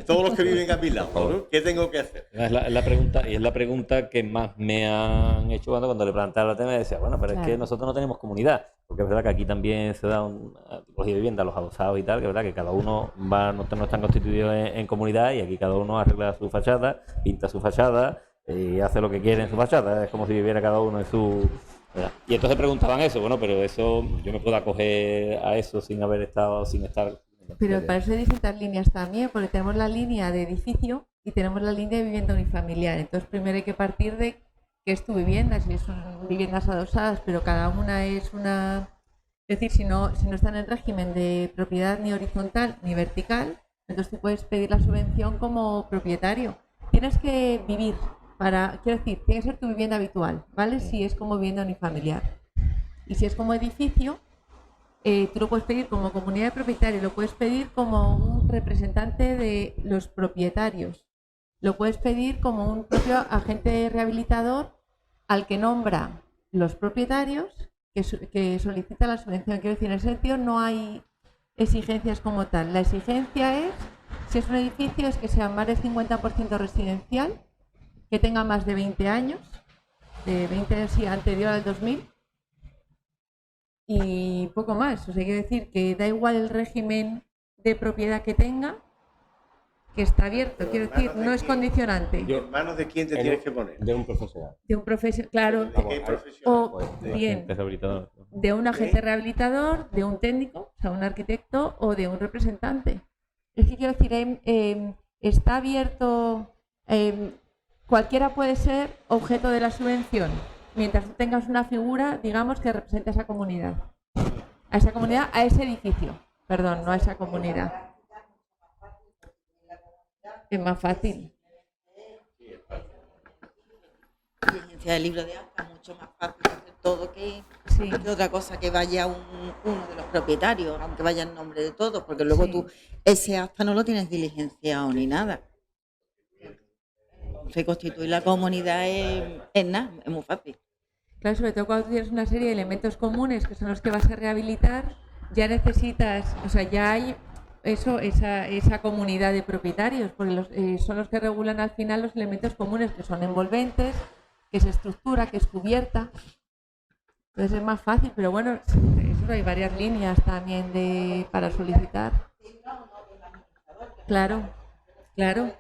todos los que viven a mi lado, ¿no? ¿Qué tengo que hacer? Es la pregunta que más me han hecho cuando le planteaba el tema y decía, bueno, pero es que Claro. nosotros no tenemos comunidad, porque es verdad que aquí también se da una tipología de vivienda, los adosados y tal, que es verdad que cada uno no están constituidos en comunidad y aquí cada uno arregla su fachada, pinta su fachada y hace lo que quiere en su fachada, es como si viviera cada uno en su... ¿verdad? Y entonces preguntaban eso, bueno, pero eso yo me puedo acoger a eso sin estar... Pero para eso hay distintas líneas también, porque tenemos la línea de edificio y tenemos la línea de vivienda unifamiliar. Entonces, primero hay que partir de qué es tu vivienda, si son viviendas adosadas, pero cada una es una... Es decir, si no están en régimen de propiedad ni horizontal ni vertical, entonces tú puedes pedir la subvención como propietario. Tienes que vivir quiero decir, tiene que ser tu vivienda habitual, ¿vale? Si es como vivienda unifamiliar. Y si es como edificio, tú lo puedes pedir como comunidad de propietarios, lo puedes pedir como un representante de los propietarios, lo puedes pedir como un propio agente rehabilitador al que nombra los propietarios que solicita la subvención. Quiero decir, en ese sentido no hay exigencias como tal. La exigencia es, si es un edificio, es que sea más del 50% residencial, que tenga más de 20 años, de 20 años sí, anterior al 2000, y poco más. O sea, quiero decir que da igual el régimen de propiedad que tenga, que está abierto. Quiero decir, no es condicionante. ¿En manos de quién te tienes que poner? De un profesional. De un profesional, claro, ¿De qué profesión? o Pues, bien Rehabilitador. de un agente rehabilitador, de un técnico, o sea, un arquitecto o de un representante. Es que quiero decir, está abierto, cualquiera puede ser objeto de la subvención, mientras tú tengas una figura, digamos, que represente a esa comunidad, a ese edificio, perdón, no a esa comunidad. Es más fácil. Diligencia del libro de acta es mucho más fácil hacer todo que otra cosa que vaya uno de los propietarios, aunque vaya en nombre de todos, porque luego tú ese acta no lo tienes diligenciado ni nada. Reconstituir la comunidad es nada, es muy fácil. Claro, sobre todo cuando tienes una serie de elementos comunes que son los que vas a rehabilitar, ya necesitas, o sea, ya hay esa comunidad de propietarios, porque son los que regulan al final los elementos comunes, que son envolventes, que es estructura, que es cubierta. Entonces es más fácil, pero bueno, eso hay varias líneas también para solicitar. Claro, claro.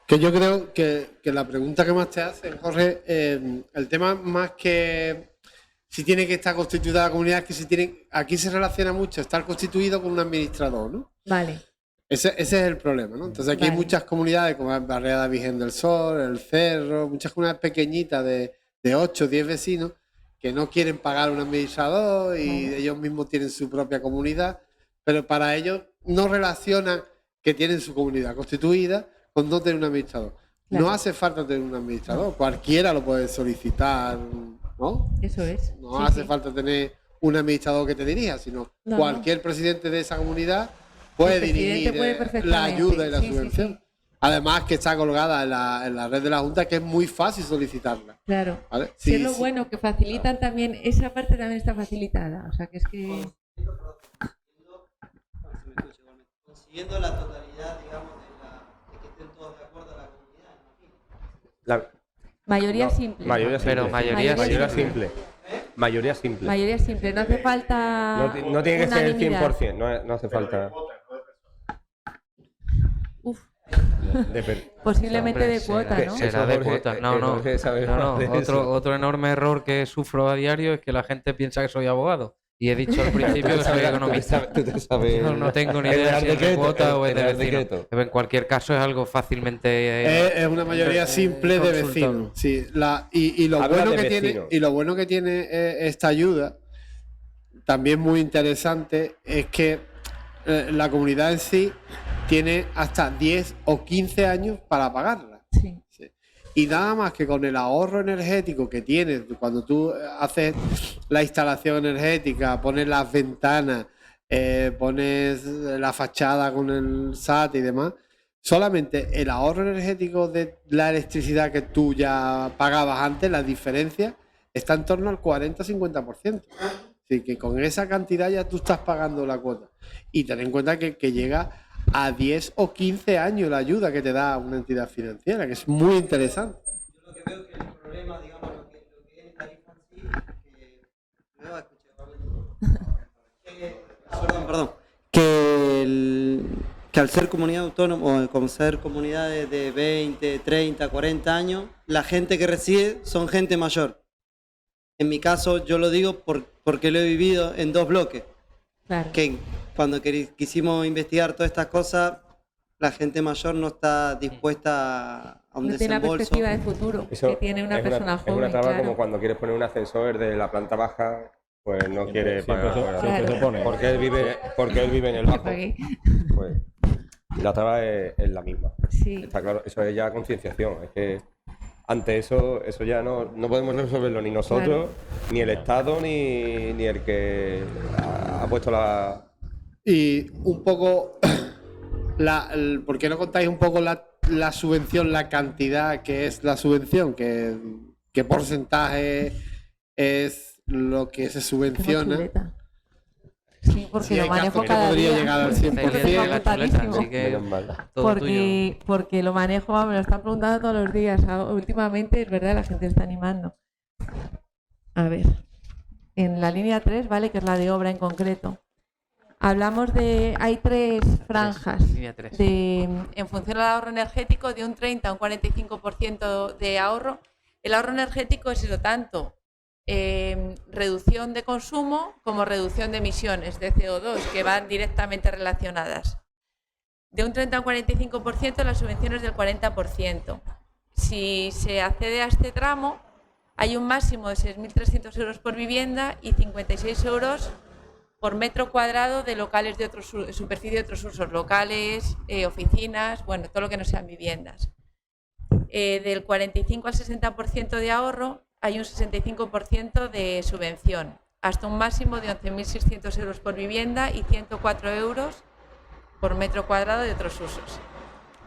Que yo creo que la pregunta que más te hacen, Jorge, el tema más que si tiene que estar constituida la comunidad, es que aquí se relaciona mucho estar constituido con un administrador, ¿no? Vale. Ese es el problema, ¿no? Entonces aquí hay muchas comunidades, como la Barriada Virgen del Sol, El Cerro, muchas comunidades pequeñitas de 8 o 10 vecinos que no quieren pagar un administrador y ellos mismos tienen su propia comunidad, pero para ellos no relacionan que tienen su comunidad constituida con no tener un administrador. Claro. No hace falta tener un administrador, cualquiera lo puede solicitar, ¿no? Eso es. No hace falta tener un administrador que te dirija, sino cualquier presidente de esa comunidad puede dirigir la ayuda y la subvención. Además que está colgada en la red de la Junta, que es muy fácil solicitarla. Claro. ¿Vale? Sí, es lo bueno, que facilitan también, esa parte también está facilitada. O sea, que es que... Consiguiendo la totalidad, digamos, de que estén todos de acuerdo a la comunidad. Mayoría simple. Mayoría simple. Pero mayoría simple. Mayoría simple. Mayoría simple, no hace falta. No tiene que ser el unanimidad. 100%, no hace falta. Uf. Posiblemente de cuota, ¿no? Será de cuota. No. Otro enorme error que sufro a diario es que la gente piensa que soy abogado. Y he dicho al principio que soy economista. No tengo ni idea si es de cuota o es de vecino. En cualquier caso es algo fácilmente... es una mayoría simple de vecinos. Sí, y lo bueno que tiene esta ayuda, también muy interesante, es que la comunidad en sí tiene hasta 10 o 15 años para pagarla. Sí. Y nada más que con el ahorro energético que tienes, cuando tú haces la instalación energética, pones las ventanas, pones la fachada con el SAT y demás, solamente el ahorro energético de la electricidad que tú ya pagabas antes, la diferencia, está en torno al 40-50%. Así que con esa cantidad ya tú estás pagando la cuota. Y ten en cuenta que llega a 10 o 15 años la ayuda que te da una entidad financiera, que es muy interesante. Yo lo que veo que el problema, digamos, lo que es tarifa en sí, que al ser comunidad autónoma o como ser comunidades de 20, 30, 40 años, la gente que reside son gente mayor. En mi caso, yo lo digo porque lo he vivido en 2 bloques. Claro. Que cuando quisimos investigar todas estas cosas, la gente mayor no está dispuesta a un no tiene la desembolso. perspectiva de futuro que tiene una persona joven. Es una traba claro. como cuando quieres poner un ascensor de la planta baja, pues no quiere pagar. Claro. Se pone. Porque él vive en el bajo. Pues, la traba es la misma. Sí. Está claro, eso es ya concienciación. Es que ante eso ya no podemos resolverlo ni nosotros, ni el Estado, ni el que ha puesto la... Y un poco, ¿por qué no contáis un poco la subvención, la cantidad que es la subvención? ¿Qué porcentaje es lo que se subvenciona? Sí, porque lo manejo cada día. Podría llegar al 100%. Porque lo manejo, me lo están preguntando todos los días. Últimamente, es verdad, la gente está animando. A ver, en la línea 3, ¿vale? Que es la de obra en concreto. Hablamos hay 3 franjas en función al ahorro energético, de un 30 a un 45% de ahorro. El ahorro energético es eso, tanto reducción de consumo como reducción de emisiones de CO2, que van directamente relacionadas. De un 30 a un 45%, la subvención es del 40%. Si se accede a este tramo, hay un máximo de 6.300 euros por vivienda y 56 euros por metro cuadrado de locales de otros superficie de otros usos, locales, oficinas, bueno, todo lo que no sean viviendas. Del 45 al 60% de ahorro hay un 65% de subvención, hasta un máximo de 11.600 euros por vivienda y 104 euros por metro cuadrado de otros usos.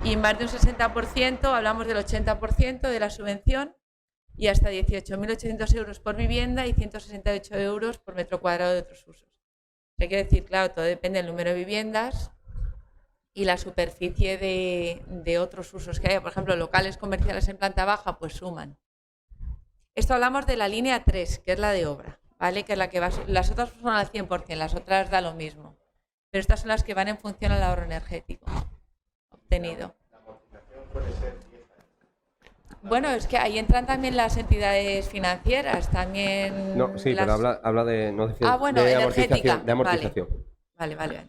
Y más de un 60%, hablamos del 80% de la subvención y hasta 18.800 euros por vivienda y 168 euros por metro cuadrado de otros usos. O sea, quiero decir, claro, todo depende del número de viviendas y la superficie de otros usos que haya. Por ejemplo, locales comerciales en planta baja, pues suman. Esto hablamos de la línea 3, que es la de obra, ¿vale? Que es la que va, las otras son al 100%, las otras da lo mismo. Pero estas son las que van en función al ahorro energético obtenido. Bueno, es que ahí entran también las entidades financieras, también... No, sí, las... pero habla de, no de, bueno, de energética. amortización. De amortización. Vale.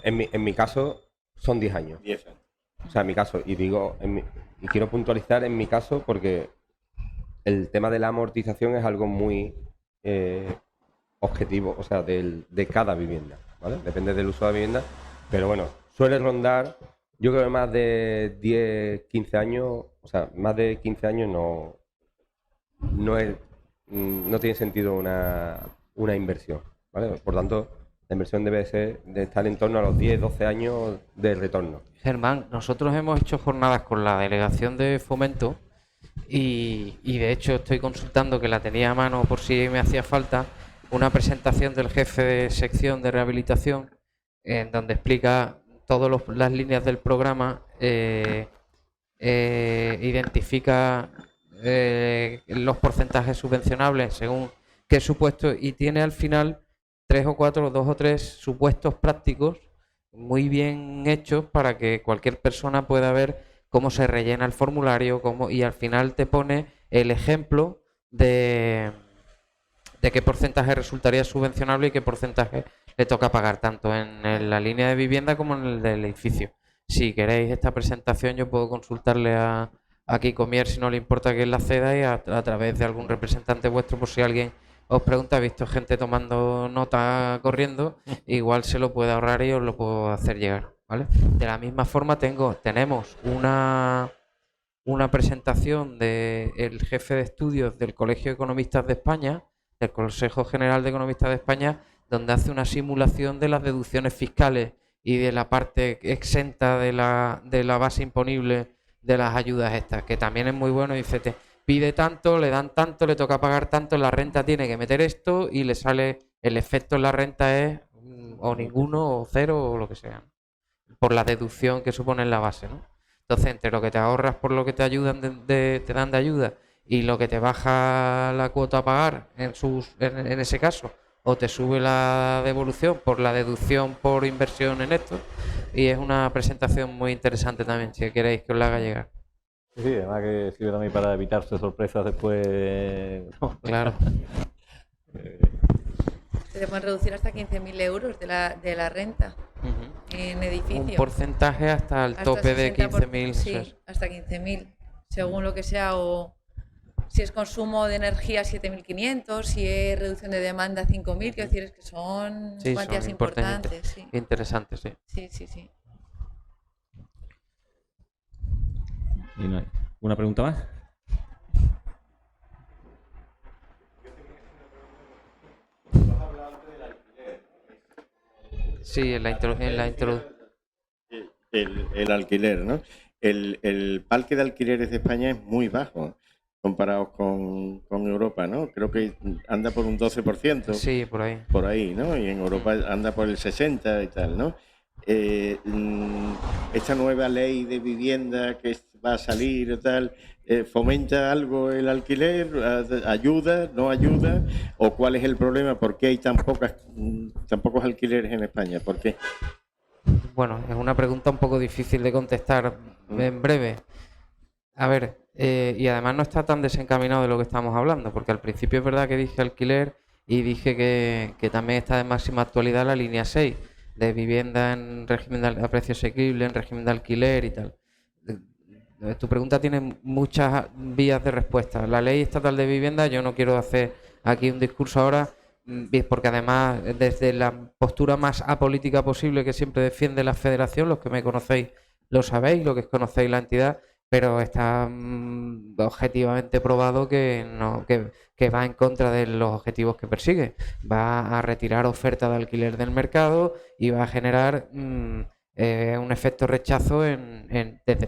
En mi caso son 10 años. 10 años. O sea, en mi caso, y quiero puntualizar en mi caso porque el tema de la amortización es algo muy objetivo, o sea, de cada vivienda, ¿vale? Depende del uso de la vivienda, pero bueno, suele rondar, yo creo que más de 10, 15 años, o sea, más de 15 años no tiene sentido una inversión, ¿vale? Por tanto, la inversión debe ser de estar en torno a los 10, 12 años de retorno. Germán, nosotros hemos hecho jornadas con la delegación de Fomento y de hecho estoy consultando, que la tenía a mano por si me hacía falta, una presentación del jefe de sección de rehabilitación en donde explica todas las líneas del programa, identifica los porcentajes subvencionables según qué supuesto y tiene al final 2 o 3 supuestos prácticos muy bien hechos para que cualquier persona pueda ver cómo se rellena el formulario, y al final te pone el ejemplo de qué porcentaje resultaría subvencionable y qué porcentaje le toca pagar, tanto en la línea de vivienda como en el del edificio. Si queréis esta presentación, yo puedo consultarle a Kiko Mier, si no le importa que la ceda, y a través de algún representante vuestro, por si alguien os pregunta, he visto gente tomando nota corriendo, igual se lo puede ahorrar y os lo puedo hacer llegar, ¿vale? De la misma forma tenemos una presentación del jefe de estudios del Colegio de Economistas de España, del Consejo General de Economistas de España, donde hace una simulación de las deducciones fiscales y de la parte exenta de la base imponible de las ayudas estas, que también es muy bueno. Dice, te pide tanto, le dan tanto, le toca pagar tanto, en la renta tiene que meter esto y le sale, el efecto en la renta es o ninguno o cero o lo que sea, por la deducción que supone en la base, ¿no? Entonces, entre lo que te ahorras por lo que te ayudan te dan de ayuda y lo que te baja la cuota a pagar en ese caso, o te sube la devolución por la deducción por inversión en esto, y es una presentación muy interesante también, si queréis que os la haga llegar. Sí, además que sirve también para evitarse sorpresas después. Claro. Se te pueden reducir hasta 15.000 euros de la renta en edificio. Un porcentaje hasta el tope de 15.000. Sí, hasta 15.000, según lo que sea, o si es consumo de energía 7.500, si es reducción de demanda 5.000, quiero decir, es que son cuantías son importantes. Sí. Interesantes, sí. Sí. ¿Y no hay una pregunta más? Sí, en la introducción. El alquiler, ¿no? El parque de alquileres de España es muy bajo comparados con Europa, ¿no? Creo que anda por un 12%. Sí, por ahí. Por ahí, ¿no? Y en Europa anda por el 60% y tal, ¿no? Esta nueva ley de vivienda que va a salir o tal, ¿fomenta algo el alquiler? ¿Ayuda? ¿No ayuda? ¿O cuál es el problema? ¿Por qué hay tan pocos alquileres en España? ¿Por qué? Bueno, es una pregunta un poco difícil de contestar en breve. A ver, y además no está tan desencaminado de lo que estamos hablando, porque al principio es verdad que dije alquiler y dije que también está de máxima actualidad la línea 6, de vivienda en régimen a precio asequible, en régimen de alquiler y tal. Tu pregunta tiene muchas vías de respuesta. La ley estatal de vivienda, yo no quiero hacer aquí un discurso ahora porque además desde la postura más apolítica posible que siempre defiende la federación, los que me conocéis lo sabéis, los que conocéis la entidad, pero está objetivamente probado que no, que va en contra de los objetivos que persigue. Va a retirar oferta de alquiler del mercado y va a generar un efecto rechazo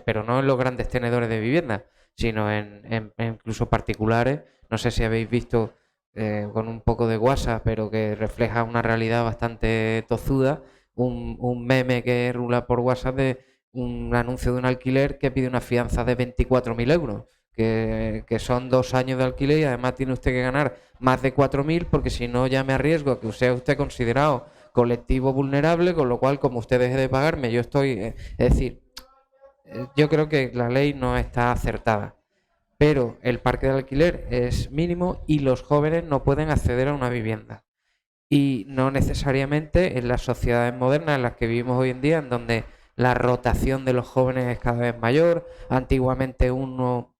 pero no en los grandes tenedores de vivienda, sino en incluso particulares. No sé si habéis visto con un poco de guasa, pero que refleja una realidad bastante tozuda, un meme que rula por WhatsApp de un anuncio de un alquiler que pide una fianza de 24.000 euros, que son 2 años de alquiler y además tiene usted que ganar más de 4.000 porque si no ya me arriesgo a que sea usted considerado colectivo vulnerable, con lo cual como usted deje de pagarme yo estoy... es decir, yo creo que la ley no está acertada, pero el parque de alquiler es mínimo y los jóvenes no pueden acceder a una vivienda. Y no necesariamente en las sociedades modernas en las que vivimos hoy en día, en donde la rotación de los jóvenes es cada vez mayor. Antiguamente uno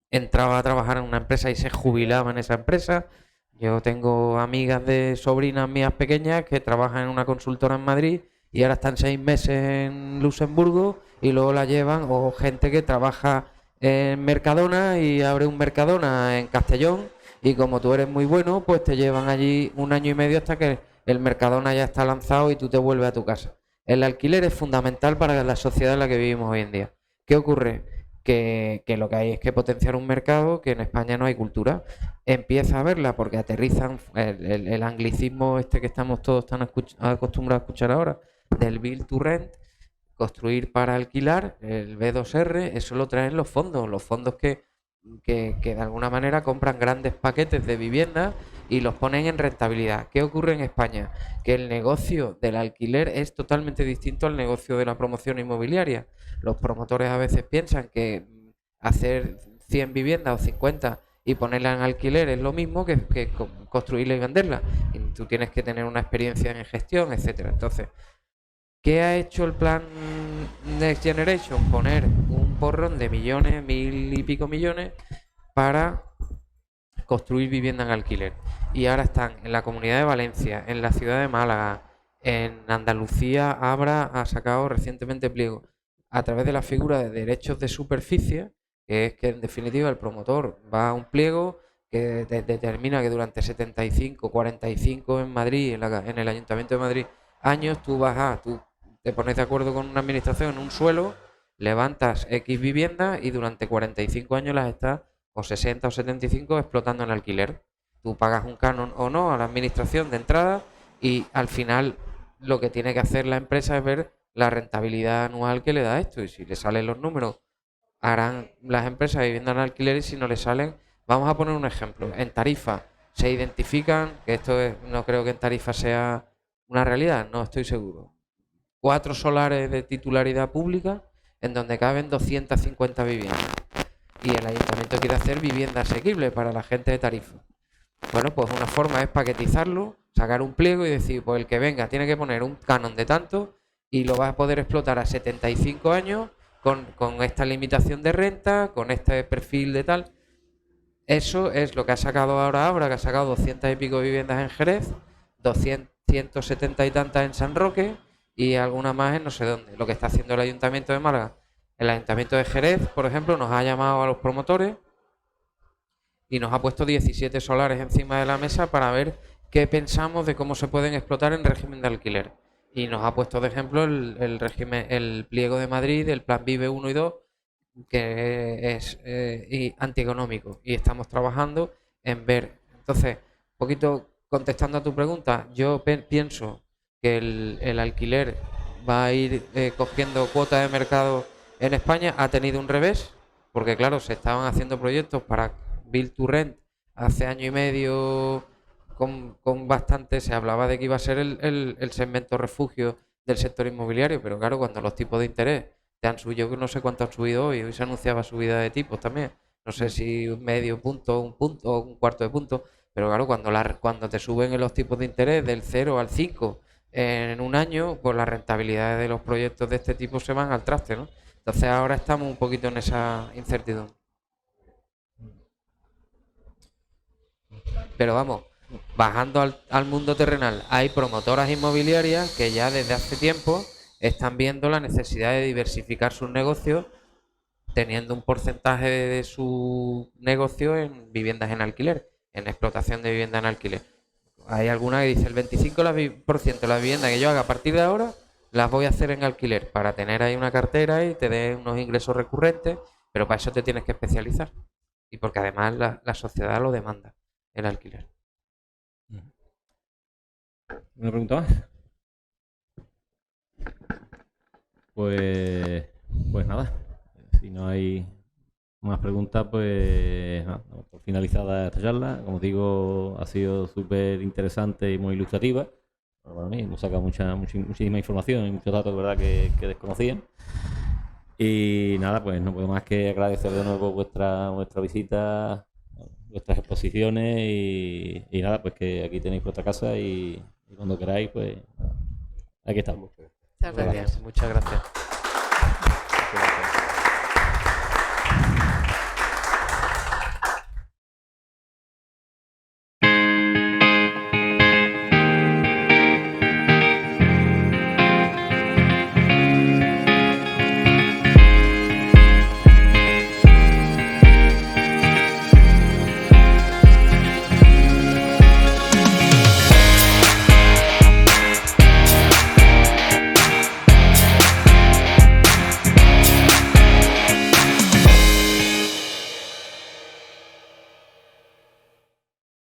entraba a trabajar en una empresa y se jubilaba en esa empresa. Yo tengo amigas de sobrinas mías pequeñas que trabajan en una consultora en Madrid y ahora están 6 meses en Luxemburgo y luego la llevan, o gente que trabaja en Mercadona y abre un Mercadona en Castellón y como tú eres muy bueno, pues te llevan allí 1 año y medio hasta que el Mercadona ya está lanzado y tú te vuelves a tu casa. El alquiler es fundamental para la sociedad en la que vivimos hoy en día. ¿Qué ocurre? Que lo que hay es que potenciar un mercado que en España no hay cultura. Empieza a verla porque aterrizan el anglicismo este que estamos todos tan acostumbrados a escuchar ahora, del Build to Rent, construir para alquilar, el B2R, eso lo traen los fondos que de alguna manera compran grandes paquetes de vivienda y los ponen en rentabilidad. ¿Qué ocurre en España? Que el negocio del alquiler es totalmente distinto al negocio de la promoción inmobiliaria. Los promotores a veces piensan que hacer 100 viviendas o 50 y ponerla en alquiler es lo mismo que construirla y venderla. Y tú tienes que tener una experiencia en gestión, etcétera. Entonces, ¿qué ha hecho el plan Next Generation? Poner un porrón de millones, 1.000 y pico millones, para construir vivienda en alquiler. Y ahora están en la Comunidad de Valencia, en la ciudad de Málaga, en Andalucía. Abra ha sacado recientemente pliego a través de la figura de derechos de superficie, que es que en definitiva el promotor va a un pliego que determina que durante 75, 45 en Madrid, en el Ayuntamiento de Madrid, años, tú te pones de acuerdo con una administración en un suelo, levantas X viviendas y durante 45 años las estás, o 60 o 75, explotando en alquiler. Tú pagas un canon o no a la administración de entrada y al final lo que tiene que hacer la empresa es ver la rentabilidad anual que le da esto, y si le salen los números harán las empresas vivienda en alquiler, y si no le salen, vamos a poner un ejemplo. En Tarifa se identifican, que no creo que en Tarifa sea una realidad, no estoy seguro, 4 solares de titularidad pública en donde caben 250 viviendas y el ayuntamiento quiere hacer vivienda asequible para la gente de Tarifa. Bueno, pues una forma es paquetizarlo, sacar un pliego y decir, pues el que venga tiene que poner un canon de tanto y lo va a poder explotar a 75 años con esta limitación de renta, con este perfil de tal. Eso es lo que ha sacado ahora, que ha sacado 200 y pico viviendas en Jerez, 170 y tantas en San Roque y alguna más en no sé dónde. Lo que está haciendo el Ayuntamiento de Málaga. El Ayuntamiento de Jerez, por ejemplo, nos ha llamado a los promotores y nos ha puesto 17 solares encima de la mesa para ver qué pensamos de cómo se pueden explotar en régimen de alquiler. Y nos ha puesto de ejemplo el pliego de Madrid, el plan Vive 1 y 2, que es antieconómico. Y estamos trabajando en ver. Entonces, un poquito contestando a tu pregunta, yo pienso que el alquiler va a ir cogiendo cuota de mercado en España. Ha tenido un revés, porque claro, se estaban haciendo proyectos para Build to Rent hace año y medio con bastante, se hablaba de que iba a ser el segmento refugio del sector inmobiliario, pero claro, cuando los tipos de interés te han subido, no sé cuánto han subido hoy se anunciaba subida de tipos también, no sé si medio punto, un punto o un cuarto de punto, pero claro, cuando te suben en los tipos de interés del 0 al 5 en un año, pues las rentabilidades de los proyectos de este tipo se van al traste, ¿no? Entonces ahora estamos un poquito en esa incertidumbre. Pero vamos, bajando al mundo terrenal, hay promotoras inmobiliarias que ya desde hace tiempo están viendo la necesidad de diversificar sus negocios, teniendo un porcentaje de su negocio en viviendas en alquiler, en explotación de vivienda en alquiler. Hay alguna que dice el 25% de la vivienda que yo haga a partir de ahora las voy a hacer en alquiler para tener ahí una cartera y te dé unos ingresos recurrentes, pero para eso te tienes que especializar y porque además la sociedad lo demanda, el alquiler. ¿Una pregunta más? Pues nada, si no hay más preguntas, pues nada, por finalizada esta charla. Como digo, ha sido súper interesante y muy ilustrativa. Para mí hemos sacado muchísima información y muchos datos, ¿verdad?, que desconocían. Y nada, pues no puedo más que agradecer de nuevo vuestra visita, vuestras exposiciones y nada, pues que aquí tenéis vuestra casa y cuando queráis, pues aquí estamos. Muchas gracias.